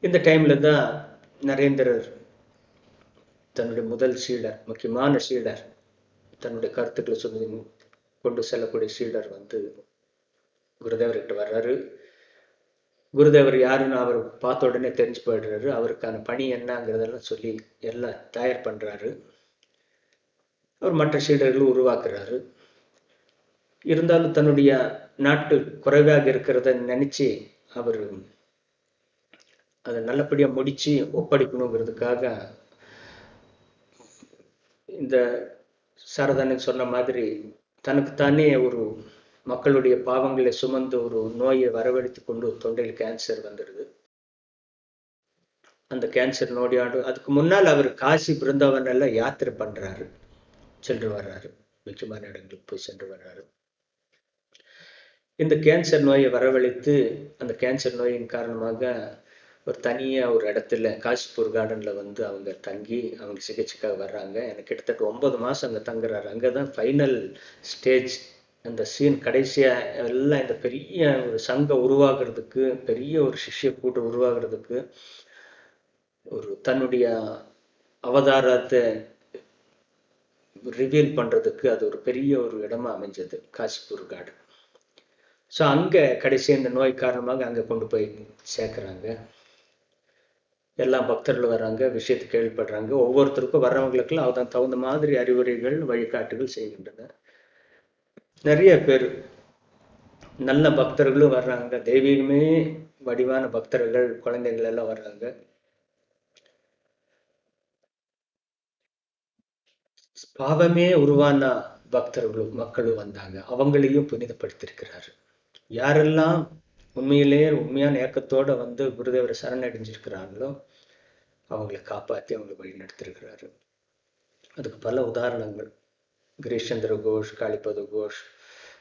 இந்த டைம்ல தான் நரேந்திரர் தன்னுடைய முதல் சீடர், முக்கியமான சீடர், தன்னுடைய கருத்துக்களை சொல்லி கொண்டு செல்லக்கூடிய சீடர் வந்து குருதேவர்கிட்ட வர்றாரு. குருதேவர் யாருன்னு அவர் பார்த்த உடனே தெரிஞ்சு போயிடுறாரு. அவருக்கான பணி என்னங்கிறதெல்லாம் சொல்லி எல்லாம் தயார் பண்றாரு. அவர் மற்ற சீடர்கள் உருவாக்குறாரு. இருந்தாலும் தன்னுடைய நாட்டு குறைவாக இருக்கிறத நினைச்சு அவர் அதை நல்லபடியா முடிச்சு ஒப்படைக்கணுங்கிறதுக்காக இந்த சாரதானன் சொன்ன மாதிரி தனக்குத்தானே ஒரு மக்களுடைய பாவங்களை சுமந்து ஒரு நோயை வரவழைத்து கொண்டு தொண்டையில் கேன்சர் வந்துடுது. அந்த கேன்சர் நோயாடு அதுக்கு முன்னால் அவர் காசி பிருந்தாவன் எல்லாம் யாத்திரை பண்றாரு, சென்று வர்றாரு, முக்கியமான இடங்களுக்கு போய் சென்று வர்றாரு. இந்த கேன்சர் நோயை வரவழைத்து அந்த கேன்சர் நோயின் காரணமாக ஒரு தனியா ஒரு இடத்துல காசிப்பூர் கார்டன்ல வந்து அவங்க தங்கி அவங்க சிகிச்சைக்காக வர்றாங்க. எனக்கு கிட்டத்தட்ட 9 மாசம் அங்க தங்குறாரு. அங்கதான் ஃபைனல் ஸ்டேஜ். அந்த சீன் கடைசியா எல்லாம் இந்த பெரிய ஒரு சங்கம் உருவாகிறதுக்கு, பெரிய ஒரு சிஷ்ய கூட்டம் உருவாகிறதுக்கு, ஒரு தன்னுடைய அவதாரத்தை ரிவீல் பண்றதுக்கு அது ஒரு பெரிய ஒரு இடமா அமைஞ்சது காசிப்பூர் கார்டன். ஸோ அங்க கடைசி இந்த நோய் காரணமாக அங்க கொண்டு போய் சேர்க்குறாங்க. எல்லா பக்தர்கள் வர்றாங்க, விஷயத்தை கேள்விப்படுறாங்க. ஒவ்வொருத்தருக்கும் வர்றவங்களுக்கெல்லாம் அதன் தகுந்த மாதிரி அறிவுரைகள், வழிகாட்டுகள் செய்கின்றனர். நிறைய பேர் நல்ல பக்தர்களும் வர்றாங்க, தெய்வீகமே வடிவான பக்தர்கள், குழந்தைகள் எல்லாம் வர்றாங்க. பாவமே உருவான பக்தர்களும் மக்களும் வந்தாங்க. அவங்களையும் புனிதப்படுத்திருக்கிறாரு. யாரெல்லாம் உண்மையான ஏக்கத்தோட வந்து குருதேவரை சரணடைஞ்சிருக்கிறாங்களோ அவங்களை காப்பாற்றி அவங்களை வழி நடத்திருக்கிறாரு. அதுக்கு பல உதாரணங்கள். கிரீஷந்திர கோஷ், காளிபத கோஷ்,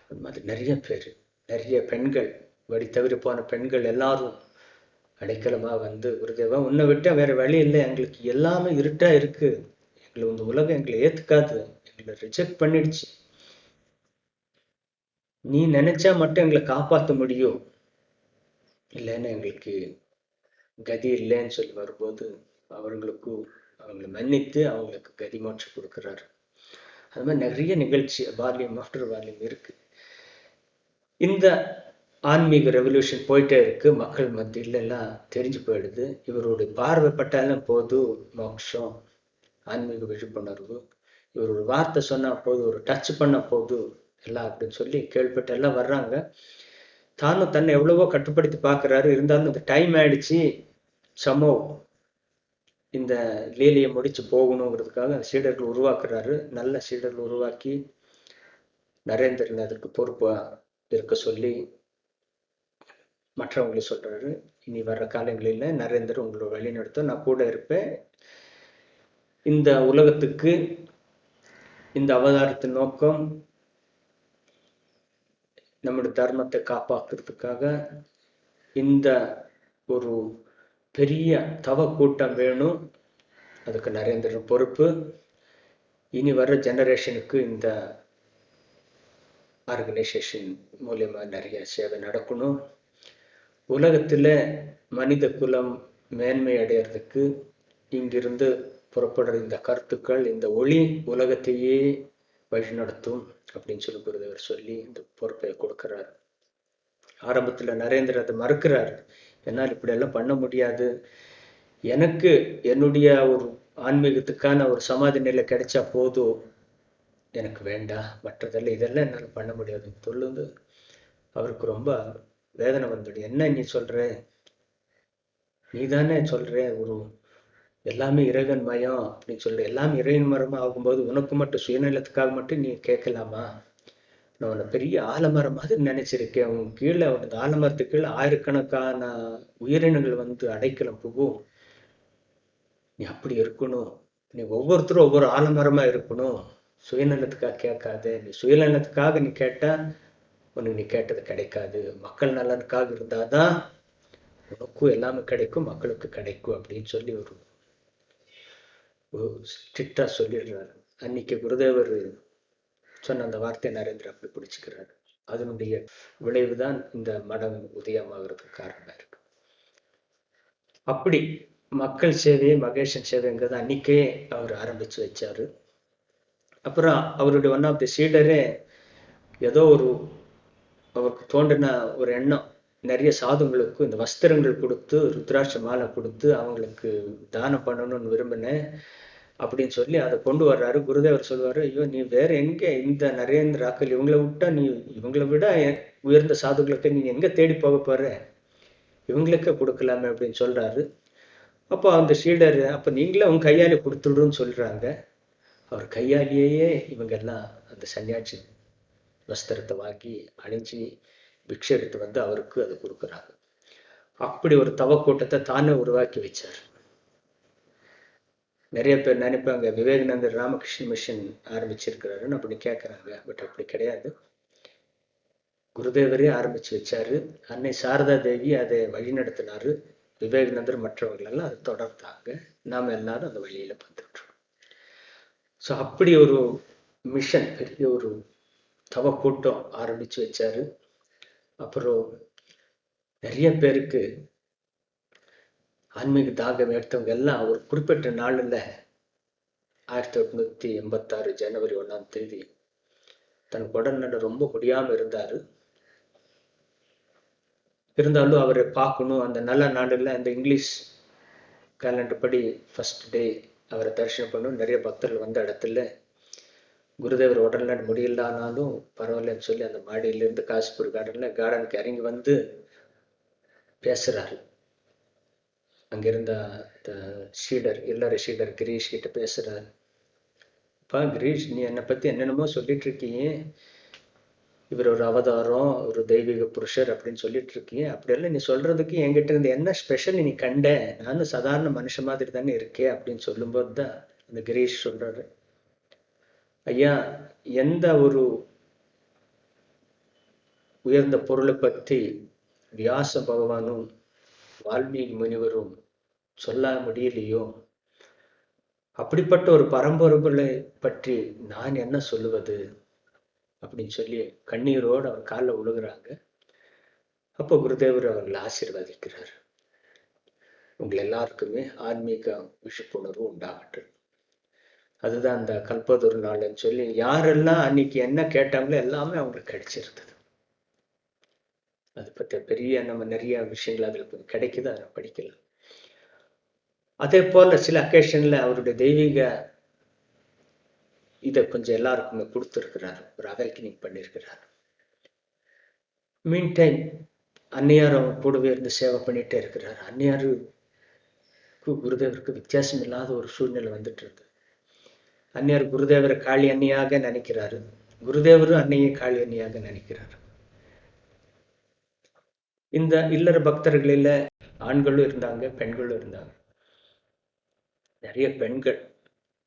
அந்த மாதிரி நிறைய பேர், நிறைய பெண்கள், வழி தவிர போன பெண்கள் எல்லாரும் அடைக்கலமா வந்து குருதேவா உன்னை விட்டா வேற வழி இல்லை, எங்களுக்கு எல்லாமே இருட்டா இருக்கு, எங்களை இந்த உலகம் எங்களை ஏத்துக்காது, எங்களை ரிஜெக்ட் பண்ணிடுச்சு, நீ நினைச்சா மட்டும் எங்களை காப்பாற்ற முடியும், இல்லைன்னா எங்களுக்கு கதி இல்லைன்னு சொல்லி வரும்போது அவங்களை மன்னித்து அவங்களுக்கு கதி மோட்சம் கொடுக்குறாரு. அது மாதிரி நிறைய நிகழ்ச்சி வால்யூம் ஆஃப்டர் வால்யூம் இருக்கு. இந்த ஆன்மீக ரெவல்யூஷன் போயிட்டே இருக்கு. மக்கள் மத்தியில எல்லாம் தெரிஞ்சு போயிடுது. இவருடைய பார்வைப்பட்டாலும் போதும் மோட்சம், ஆன்மீக விழிப்புணர்வு, இவர் ஒரு வார்த்தை சொன்னா போதும், ஒரு டச் பண்ண போதும் எல்லாம் அப்படின்னு சொல்லி கேள்விப்பட்டு எல்லாம் வர்றாங்க. தானும் தன்னை எவ்வளவோ கட்டுப்படுத்தி பார்க்குறாரு. இருந்தாலும் இந்த டைம் ஆயிடுச்சு, சமோ இந்த லீலையை முடிச்சு போகணுங்கிறதுக்காக சீடர்கள் உருவாக்குறாரு. நல்ல சீடர்கள் உருவாக்கி நரேந்திரன் அதற்கு பொறுப்பா இருக்க சொல்லி மற்றவங்களை சொல்றாரு. இனி வர்ற காலங்களில் நரேந்திரன் உங்களோட வழி நடத்த நான் கூட இருப்பேன். இந்த உலகத்துக்கு இந்த அவதாரத்தின் நோக்கம் நம்முடைய தர்மத்தை காப்பாற்றுறதுக்காக இந்த ஒரு பெரிய தவ கூட்டம் வேணும். அதுக்கு நரேந்திரன் பொறுப்பு. இனி வர்ற ஜெனரேஷனுக்கு இந்த ஆர்கனைசேஷன் மூலியமா நிறைய சேவை நடக்கணும். உலகத்துல மனித குலம் மேன்மை அடையிறதுக்கு இங்கிருந்து புறப்படுற இந்த கருத்துக்கள், இந்த ஒளி உலகத்தையே வழிநடத்தும் அப்படின்னு சொல்லி குருதேவர் சொல்லி இந்த பொறுப்பை கொடுக்கிறார். ஆரம்பத்துல நரேந்திரன் அதை மறுக்கிறார். என்னால் இப்படி எல்லாம் பண்ண முடியாது, எனக்கு என்னுடைய ஒரு ஆன்மீகத்துக்கான ஒரு சமாதி நிலை கிடைச்சா போதும், எனக்கு வேண்டாம், மற்றதெல்லாம் இதெல்லாம் என்னால் பண்ண முடியாது சொல்லுங்க. அவருக்கு ரொம்ப வேதனை வந்துடும். என்ன நீ சொல்ற, நீ தானே சொல்ற ஒரு எல்லாமே இறைவன் மயம் அப்படின்னு சொல்ற, எல்லாமே இறைவன் மரமா ஆகும்போது உனக்கு மட்டும் சுயநலத்துக்காக மட்டும் நீ கேட்கலாமா? நான் உன்னை பெரிய ஆலமரம் மாதிரி நினைச்சிருக்கேன். உன் கீழே அந்த ஆலமரத்துக்கு கீழே ஆயிரக்கணக்கான உயிரினங்கள் வந்து அடைக்கலம் புகும். நீ அப்படி இருக்கணும். நீ ஒவ்வொருத்தரும் ஒவ்வொரு ஆலமரமா இருக்கணும். சுயநலத்துக்காக கேட்காத. நீ சுயநலத்துக்காக நீ கேட்டா உனக்கு நீ கேட்டது கிடைக்காது. மக்கள் நலனுக்காக இருந்தாதான் உனக்கும் எல்லாமே கிடைக்கும், மக்களுக்கு கிடைக்கும் அப்படின்னு சொல்லி ஒரு ஸ்ட்ரிக்டா சொல்லிடுறாரு. அன்னைக்கு குருதேவர் சொன்ன அந்த வார்த்தையை நரேந்திர அப்படி பிடிச்சுக்கிறாரு. அதனுடைய விளைவுதான் இந்த மடம் உதயமாகிறதுக்கு காரணமா இருக்கு. அப்படி மக்கள் சேவை, மகேஷன் சேவைங்கிறது அன்னைக்கே அவர் ஆரம்பிச்சு வச்சாரு. அப்புறம் அவருடைய ஒன் ஆஃப் தி சீடரே ஏதோ ஒரு அவருக்கு தோன்றின ஒரு எண்ணம், நிறைய சாதுங்களுக்கு இந்த வஸ்திரங்கள் கொடுத்து ருத்ராட்ச மாலை கொடுத்து அவங்களுக்கு தானம் பண்ணணும்னு விரும்பினேன் அப்படின்னு சொல்லி அதை கொண்டு வர்றாரு. குருதேவர் சொல்லுவாரு, ஐயோ நீ வேற எங்க இந்த நரேந்திராக்கள் இவங்களை விட்டா, நீ இவங்களை விட உயர்ந்த சாதுகளுக்கு நீ எங்க தேடி போக போற, இவங்களுக்கே கொடுக்கலாமே அப்படின்னு சொல்றாரு. அப்போ அந்த சீடர், அப்ப நீங்களே உங்க கையாலே கொடுத்துடுன்னு சொல்றாங்க. அவர் கையாலேயே இவங்க எல்லாம் அந்த சன்னியாசி வஸ்திரத்தை வாங்கி அணிஞ்சு பிக்ஷை எடுத்து வந்து அவருக்கு அதை கொடுக்குறாங்க. அப்படி ஒரு தவக்கூட்டத்தை தானே உருவாக்கி வச்சார். நிறைய பேர் நினைப்பாங்க விவேகானந்தர் ராமகிருஷ்ண மிஷன் ஆரம்பிச்சிருக்கிறாருன்னு அப்படி கேட்குறாங்க. பட் அப்படி கிடையாது. குருதேவரே ஆரம்பிச்சு வச்சாரு. அன்னை சாரதா தேவி அதை வழிநடத்தினாரு. விவேகானந்தர் மற்றவர்கள் எல்லாம் அதை தொடர்ந்தாங்க. நாம எல்லாரும் அந்த வழியில வந்துட்டோம். ஸோ அப்படி ஒரு மிஷன், பெரிய ஒரு தவ கூட்டம் ஆரம்பிச்சு வச்சாரு. அப்புறம் நிறைய பேருக்கு ஆன்மீக தாகம் எடுத்தவங்க எல்லாம் ஒரு குறிப்பிட்ட நாளில் 1886 ஜனவரி 1ஆம் தேதி தன் உடல்நட ரொம்ப முடியாம இருந்தாலும் அவரை பார்க்கணும். அந்த நல்ல நாடுல அந்த இங்கிலீஷ் கேலண்டர் படி ஃபர்ஸ்ட் டே அவரை தரிசனம் பண்ணணும். நிறைய பக்தர்கள் வந்த இடத்துல குருதேவர் உடல்நட முடியலானாலும் பரவாயில்லன்னு சொல்லி அந்த மாடியிலிருந்து காசிப்பூர் கார்டனுக்கு இறங்கி வந்து பேசுறாரு. அங்கிருந்த ஷீடர், இல்லற ஷீடர் கிரீஷ் கிட்ட பேசுறாரு. அப்பா கிரீஷ், நீ என்னை பத்தி என்னென்னமோ சொல்லிட்டு இருக்கீங்க, இவர் ஒரு அவதாரம், ஒரு தெய்வீக புருஷர் அப்படின்னு சொல்லிட்டு இருக்கீங்க. அப்படியெல்லாம் நீ சொல்றதுக்கு என்கிட்ட இருந்து என்ன ஸ்பெஷல் நீ கண்ட? நானும் சாதாரண மனுஷன் மாதிரி தானே இருக்கேன் அப்படின்னு சொல்லும்போது தான் அந்த கிரீஷ் சொல்றாரு, ஐயா, எந்த ஒரு உயர்ந்த பொருளை பற்றி வியாச பகவானும் வால்மீகி முனிவரும் சொல்ல முடியலையோ, அப்படிப்பட்ட ஒரு பரம்பொருளை பற்றி நான் என்ன சொல்லுவது அப்படின்னு சொல்லி கண்ணீரோடு அவர் காலில் விழுகிறாங்க. அப்போ குருதேவர் அவர்களை ஆசீர்வதிக்கிறார். உங்களை எல்லாருக்குமே ஆன்மீக விழிப்புணர்வு உண்டாகட்டும். அதுதான் அந்த கல்பதொரு நாள்னு சொல்லி யாரெல்லாம் அன்னைக்கு என்ன கேட்டாங்களோ எல்லாமே அவங்களுக்கு கிடைச்சிருந்தது. அதை பற்றி பெரிய நம்ம நிறைய விஷயங்கள் அதில் கிடைக்குது, அதை படிக்கலாம். அதே போல சில அக்கேஷன்ல அவருடைய தெய்வீக இதை கொஞ்சம் எல்லாருக்குமே கொடுத்துருக்கிறார், ஒரு அவேக்கனிங் பண்ணியிருக்கிறார். மீன் டைம் அன்னையார் அவங்க கூடவே இருந்து சேவை பண்ணிட்டே இருக்கிறார். அன்னையாருக்கு குருதேவருக்கு வித்தியாசம் இல்லாத ஒரு சூழ்நிலை வந்துட்டு இருக்கு. அன்னையார் குருதேவரை காளி அன்னையாக நினைக்கிறாரு, குருதேவரும் அன்னையை காளி அன்னையாக நினைக்கிறார். இந்த இல்லற பக்தர்களில் ஆண்களும் இருந்தாங்க, பெண்களும் இருந்தாங்க. நிறைய பெண்கள்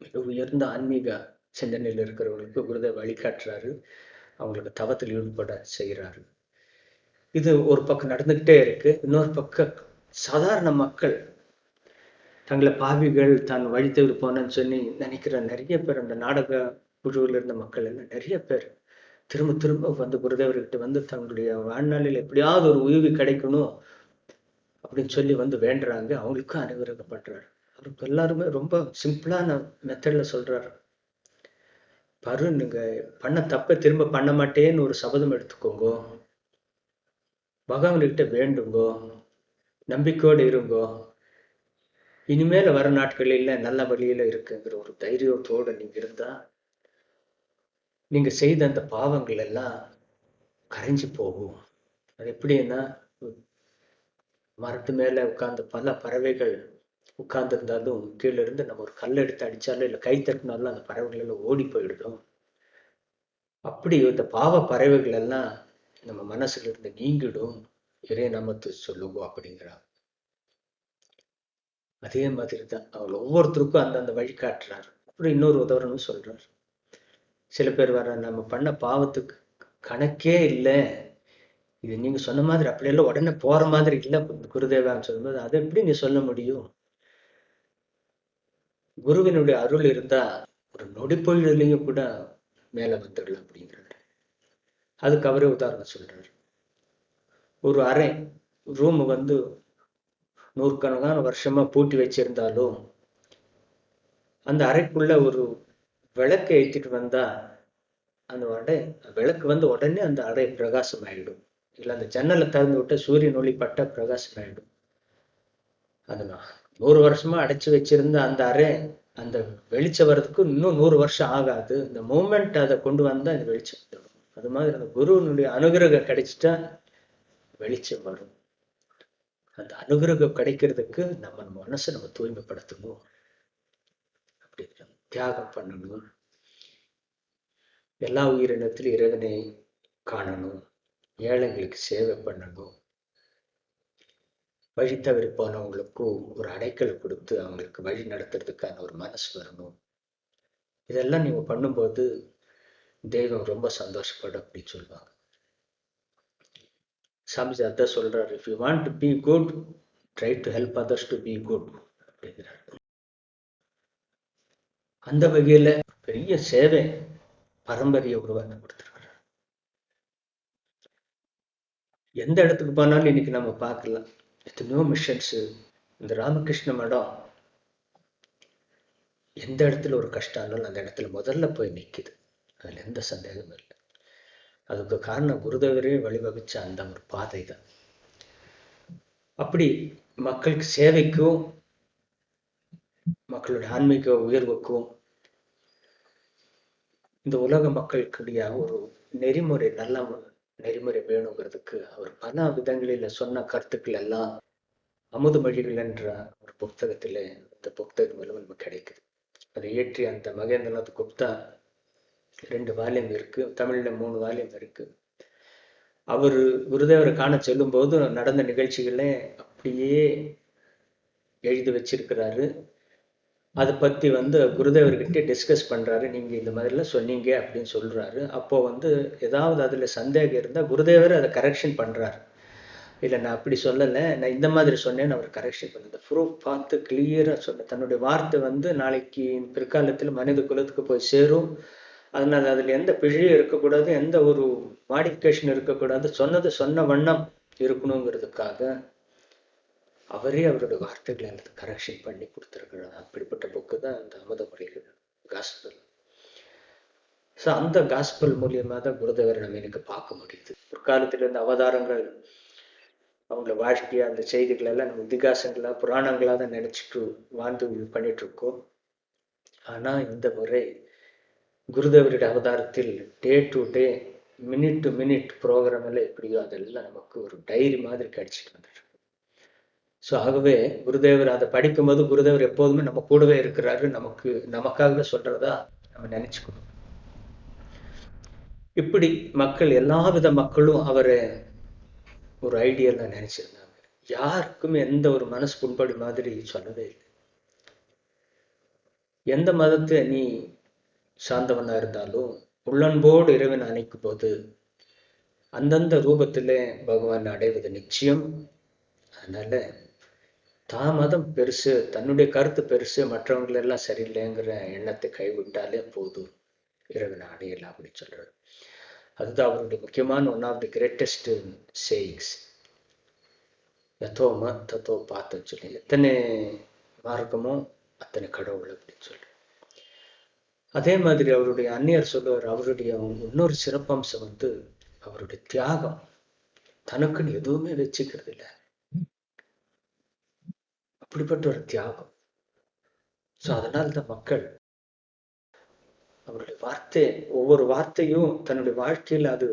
மிக உயர்ந்த ஆன்மீக சிந்தனையில் இருக்கிறவங்களுக்கு குருதேவ வழிகாட்டுறாரு, அவங்களுக்கு தவத்தில் ஈடுபட செய்கிறாரு. இது ஒரு பக்கம் நடந்துகிட்டே இருக்கு. இன்னொரு பக்கம் சாதாரண மக்கள் தங்களை பாவிகள், தான் வழி தவறி போனேன்னு சொல்லி நினைக்கிற நிறைய பேர், அந்த நாடக குழுவில் இருந்த மக்கள் எல்லாம் நிறைய பேர் திரும்ப திரும்ப வந்து குருதேவர்கிட்ட வந்து தங்களுடைய வாழ்நாளில் எப்படியாவது ஒரு உதவி கிடைக்கணும் அப்படின்னு சொல்லி வந்து வேண்டுறாங்க. அவங்களுக்கும் அனுகிரகப்படுறாரு. அவருக்கு எல்லாருமே ரொம்ப சிம்பிளான மெத்தட்ல சொல்றாரு, பாரு, நீங்க பண்ண தப்ப திரும்ப பண்ண மாட்டேன்னு ஒரு சபதம் எடுத்துக்கோங்க, பகவான்கிட்ட வேண்டுங்கோ, நம்பிக்கையோடு இருங்கோ, இனிமேல வர நாட்களில் நல்ல வழியில இருக்குங்கிற ஒரு தைரியத்தோட நீங்க இருந்தா, நீங்க செய்த அந்த பாவங்கள் எல்லாம் கரைஞ்சு போகும். அது எப்படின்னா, மரத்து மேல உட்கார்ந்து பல பறவைகள் உட்கார்ந்து இருந்தாலும் கீழே இருந்து நம்ம ஒரு கல் எடுத்து அடிச்சாலும் இல்லை கை தட்டினாலும் அந்த பறவைகள் எல்லாம் ஓடி போயிடுதோம். அப்படி இந்த பாவ பறவைகள் எல்லாம் நம்ம மனசுல இருந்து நீங்கிடும், இறை நாமத்தை சொல்லுவோம் அப்படிங்கிறார். அதே மாதிரி தான் அவர் ஒவ்வொருத்தருக்கும் அந்தந்த வழி காட்டுறாரு. அப்புறம் இன்னொரு உதாரணம் சொல்றாரு. சில பேர் வர நம்ம பண்ண பாவத்துக்கு கணக்கே இல்லை, இது நீங்க சொன்ன மாதிரி அப்படியெல்லாம் உடனே போற மாதிரி இல்லை குருதேவான்னு சொல்லும்போது, அதை எப்படி நீ சொல்ல முடியும்? குருவினுடைய அருள் இருந்தா ஒரு நொடி பொழுதுலையும் கூட மேல வந்துடலாம் அப்படிங்கிறாரு. அதுக்கு அவரே உதாரணம் சொல்றாரு. ஒரு அறை ரூம் வந்து நூறுக்கணக்கான வருஷமா பூட்டி வச்சிருந்தாலும் அந்த அறைக்குள்ள ஒரு விளக்கை ஏற்றிட்டு வந்தா அந்த விளக்கு வந்து உடனே அந்த அறை பிரகாசம் ஆயிடும். இல்லை அந்த ஜன்னலை திறந்து விட்ட சூரியன் ஒளி பட்ட பிரகாசம் ஆயிடும். அது 100 வருஷமா அடைச்சு வச்சிருந்த அந்த அறை அந்த வெளிச்சம் வர்றதுக்கு இன்னும் 100 வருஷம் ஆகாது. இந்த மூமெண்ட் அதை கொண்டு வந்தா அந்த வெளிச்சம் வந்துடும். அது மாதிரி அந்த குருவினுடைய அனுகிரகம் கிடைச்சிட்டா வெளிச்சம் வரும். அந்த அனுகிரகம் கிடைக்கிறதுக்கு நம்ம மனசை நம்ம தூய்மைப்படுத்தணும், அப்படி தியாகம் பண்ணணும், எல்லா உயிரினத்திலும் இறைவனை காணணும், ஏழைங்களுக்கு சேவை பண்ணணும், வழி தவறி போனவங்களுக்கும் ஒரு அடைக்கலை கொடுத்து அவங்களுக்கு வழி நடத்துறதுக்கான ஒரு மனசு வரணும். இதெல்லாம் நீங்க பண்ணும்போது தெய்வம் ரொம்ப சந்தோஷப்படும் அப்படின்னு சொல்லுவாங்க. சாமிஜி அதான் சொல்றாரு, if you want to be good try to help others to be good அப்படிங்கிறாரு. அந்த வகையில பெரிய சேவை பரம்பரையை உருவாக்கி கொடுத்துருக்காரு. எந்த இடத்துக்கு போனாலும் இன்னைக்கு நம்ம பார்க்கலாம், எத்தனையோ மிஷன்ஸ். இந்த ராமகிருஷ்ண மடம் எந்த இடத்துல ஒரு கஷ்டம் இருந்தாலும் அந்த இடத்துல முதல்ல போய் நிற்குது, அதுல எந்த சந்தேகமும் இல்லை. அதுக்கு காரணம் குருதேவரே வழிவகுச்ச அந்த ஒரு பாதை தான். அப்படி மக்களுக்கு சேவைக்கும் மக்களுடைய ஆன்மீக உயர்வுக்கும் இந்த உலக மக்களுக்குடைய ஒரு நெறிமுறை, நல்ல நெறிமுறை வேணுங்கிறதுக்கு அவர் பல விதங்களில சொன்ன கருத்துக்கள் எல்லாம் அமுதமொழிகள் என்ற ஒரு புத்தகத்துல, இந்த புத்தகம் மூலம் நமக்கு கிடைக்குது. அதை இயற்றி அந்த மகேந்திரநாத் குப்தா 2 வால்யூம் இருக்கு, தமிழ்ல 3 வால்யூம் இருக்கு. அவர் குருதேவரை காண செல்லும் போது நடந்த நிகழ்ச்சிகளை அப்படியே எழுதி வச்சிருக்கிறாரு. அதை பத்தி வந்து குருதேவர்கிட்ட டிஸ்கஸ் பண்றாரு. நீங்க இந்த மாதிரிலாம் சொன்னீங்க அப்படின்னு சொல்றாரு. அப்போ வந்து ஏதாவது அதுல சந்தேகம் இருந்தா குருதேவர் அதை கரெக்ஷன் பண்றாரு. இல்லை நான் அப்படி சொல்லலை, நான் இந்த மாதிரி சொன்னேன்னு அவர் கரெக்ஷன் பண்ணது ப்ரூஃப் பார்த்து கிளியரா சொன்ன. தன்னுடைய வார்த்தை வந்து நாளைக்கு பிற்காலத்தில் மனித குலத்துக்கு போய் சேரும், அதனால அதுல எந்த பிழையும் இருக்கக்கூடாது, எந்த ஒரு மாடிஃபிகேஷன் இருக்கக்கூடாது, சொன்னது சொன்ன வண்ணம் இருக்கணுங்கிறதுக்காக அவரே அவருடைய வார்த்தைகளை அல்லது கரெக்ஷன் பண்ணி கொடுத்துருக்கிறார். அப்படிப்பட்ட புக்கு தான் அந்த அமுதமொழிகள் காஸ்பல். ஸோ அந்த காஸ்பல் மூலியமா தான் குருதேவரை நம்ம எனக்கு பார்க்க முடியுது. பிற்காலத்தில் இருந்த அவதாரங்கள் அவங்கள வாழ்க்கையா அந்த செய்திகள் எல்லாம் நம்ம இதிகாசங்களா புராணங்களா தான் நினைச்சிட்டு வாழ்ந்து பண்ணிட்டு இருக்கோம். ஆனா இந்த முறை குருதேவருடைய அவதாரத்தில் day to day, minute to minute program எல்லாம் எப்படியோ அதெல்லாம் நமக்கு ஒரு டைரி மாதிரி கிடைச்சிட்டு வந்துட்டு. ஸோ ஆகவே குருதேவர் அதை படிக்கும்போது குருதேவர் எப்போதுமே நம்ம கூடவே இருக்கிறாரு, நமக்காகவே சொல்றதா நம்ம நினைச்சுக்கணும். இப்படி மக்கள், எல்லா வித மக்களும் அவரை ஒரு ஐடியலா நினைச்சிருந்தாங்க. யாருக்குமே எந்த ஒரு மனசு புண்படி மாதிரி சொல்லவே இல்லை. எந்த மதத்தை நீ சார்ந்தவனா இருந்தாலும் உள்ளன்போடு இறைவன் அணைக்கும் போது அந்தந்த ரூபத்திலே பகவான் அடைவது நிச்சயம். அதனால தான் மதம் பெருசு, தன்னுடைய கருத்து பெருசு, மற்றவங்களை எல்லாம் சரியில்லைங்கிற எண்ணத்தை கைவிட்டாலே போதும், இறைவன் அடையலாம் அப்படின்னு சொல்றாரு. அதுதான் அவருடைய முக்கியமான one of the greatest sayings. யதோம தத்தோ பார்த்துன்னு சொல்லி, எத்தனை மார்க்கமோ அத்தனை கடவுள் அப்படின்னு சொல்லி. அதே மாதிரி அவருடைய அந்நியர் சொல்லுவார், அவருடைய இன்னொரு சிறப்பம்சம் வந்து அவருடைய தியாகம். தனக்குன்னு எதுவுமே வச்சுக்கிறது இல்லை, அப்படிப்பட்ட ஒரு தியாகம். ஸோ அதனால தான் மக்கள் அவருடைய வார்த்தை, ஒவ்வொரு வார்த்தையும் தன்னுடைய வாழ்க்கையில் அது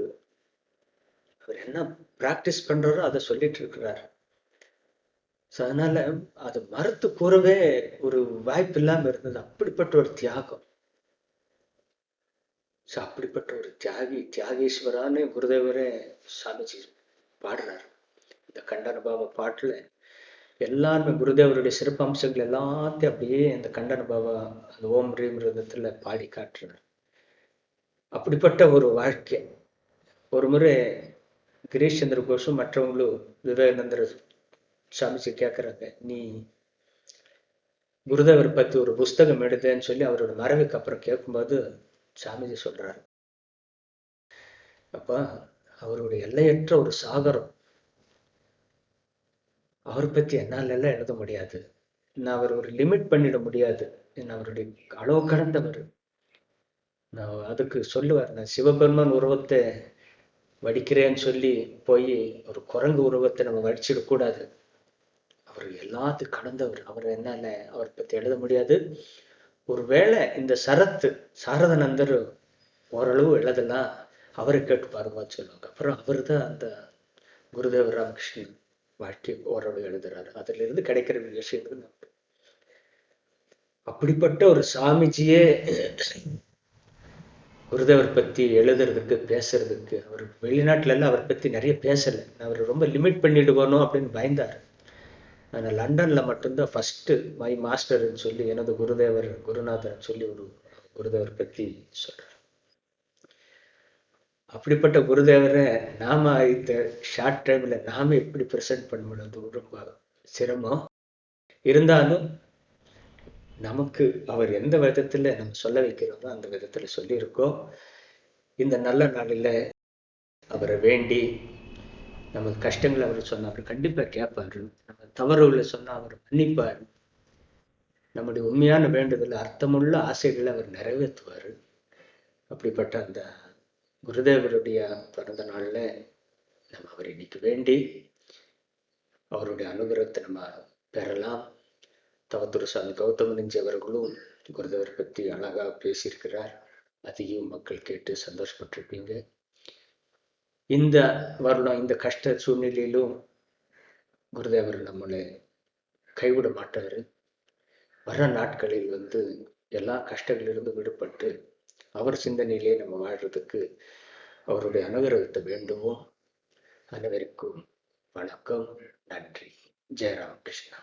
அவர் என்ன பிராக்டிஸ் பண்றாரோ அதை சொல்லிட்டு இருக்கிறார். ஸோ அதனால அது மறுத்து கூறவே ஒரு வாய்ப்பு இல்லாம இருந்தது. அப்படிப்பட்ட ஒரு தியாகம். ஸோ அப்படிப்பட்ட ஒரு தியாகேஸ்வரான்னு குருதேவரே சாமிஜி பாடுறாரு. இந்த கண்டனுபாவ பாட்டுல எல்லாருமே குருதேவருடைய சிறப்பு அம்சங்கள் எல்லாத்தையும் அப்படியே அந்த கண்டனுபாவ அந்த ஓம் ரீம் விரதத்துல பாடி காட்டுறாரு. அப்படிப்பட்ட ஒரு வாழ்க்கை. ஒரு முறை கிரீஷ் சந்திர கோஷும் மற்றவங்களும் விவேகானந்தர் சாமிஜி கேட்கறாங்க, நீ குருதேவர் பத்தி ஒரு புஸ்தகம் எடுத்தேன்னு சொல்லி அவரோட மறைவுக்கு அப்புறம் கேட்கும்போது சாமிஜி சொல்றாரு, அப்ப அவருடைய எல்லையற்ற ஒரு சாகரம், அவரை பத்தி என்னால எல்லாம் எழுத முடியாது. நான் அவர் ஒரு லிமிட் பண்ணிட முடியாது. அவருடைய அளவு கடந்தவர். நான் அதுக்கு சொல்லுவார், நான் சிவபெருமான் உருவத்தை வடிக்கிறேன்னு சொல்லி போய் ஒரு குரங்கு உருவத்தை நம்ம வடிச்சிடக்கூடாது. அவர் எல்லாத்துக்கும் கடந்தவர். அவர் என்னால அவரை பத்தி எழுத முடியாது. ஒருவேளை இந்த சாரதானந்தர் ஓரளவு எழுதலாம், அவரை கேட்டு பாருங்கன்னு சொல்லுவாங்க. அப்புறம் அவர் தான் அந்த குருதேவர் ராமகிருஷ்ணன் வாழ்க்கை ஓரளவு எழுதுறாரு. அதுல இருந்து கிடைக்கிற விஷயங்கள் அப்படிப்பட்ட ஒரு சாமிஜியே குருதேவர் பத்தி எழுதுறதுக்கு பேசுறதுக்கு, அவர் வெளிநாட்டுல எல்லாம் அவரை பத்தி நிறைய பேசல. அவர் ரொம்ப லிமிட் பண்ணிடுவானோ அப்படின்னு பயந்தார். ஆனா லண்டன்ல மட்டும்தான் ஃபர்ஸ்ட் மை மாஸ்டர்ன்னு சொல்லி எனது குருதேவர் குருநாதர் சொல்லி ஒரு குருதேவர் பத்தி சொல்றார். அப்படிப்பட்ட குருதேவரை நாம இந்த ஷார்ட் டைம்ல நாம எப்படி ப்ரெசென்ட் பண்ண முடியாது, ரொம்ப சிரமம். இருந்தாலும் நமக்கு அவர் எந்த விதத்துல நம்ம சொல்ல வைக்கிறோமோ அந்த விதத்துல சொல்லியிருக்கோம். இந்த நல்ல நாளில் அவரை வேண்டி நம்ம கஷ்டங்களை அவர் சொன்னா அவர் கண்டிப்பா கேட்பாரு. நம்ம தவறுகளை சொன்னா அவர் மன்னிப்பார். நம்முடைய உண்மையான வேண்டுதல், அர்த்தமுள்ள ஆசைகளை அவர் நிறைவேற்றுவார். அப்படிப்பட்ட அந்த குருதேவருடைய பிறந்த நாள்ல நம்ம அவர் இன்னைக்கு வேண்டி அவருடைய அனுகிரகத்தை நம்ம பெறலாம். தவத்துரு சாமி கௌதமனஞ்சி அவர்களும் குருதேவர் பத்தி அழகா பேசியிருக்கிறார். அதையும் மக்கள் கேட்டு சந்தோஷப்பட்டிருப்பீங்க. இந்த வருடம் இந்த கஷ்ட சூழ்நிலையிலும் குருதேவர் நம்மளை கைவிட மாட்டாரு. வர நாட்களில் எல்லா கஷ்டங்களிலிருந்து விடுபட்டு அவர் சிந்தனையிலே நம்ம வாழ்றதுக்கு அவருடைய அனுகிரகத்தை வேண்டுவோம். அனைவருக்கும் வணக்கம், நன்றி. ஜெயராமகிருஷ்ணா.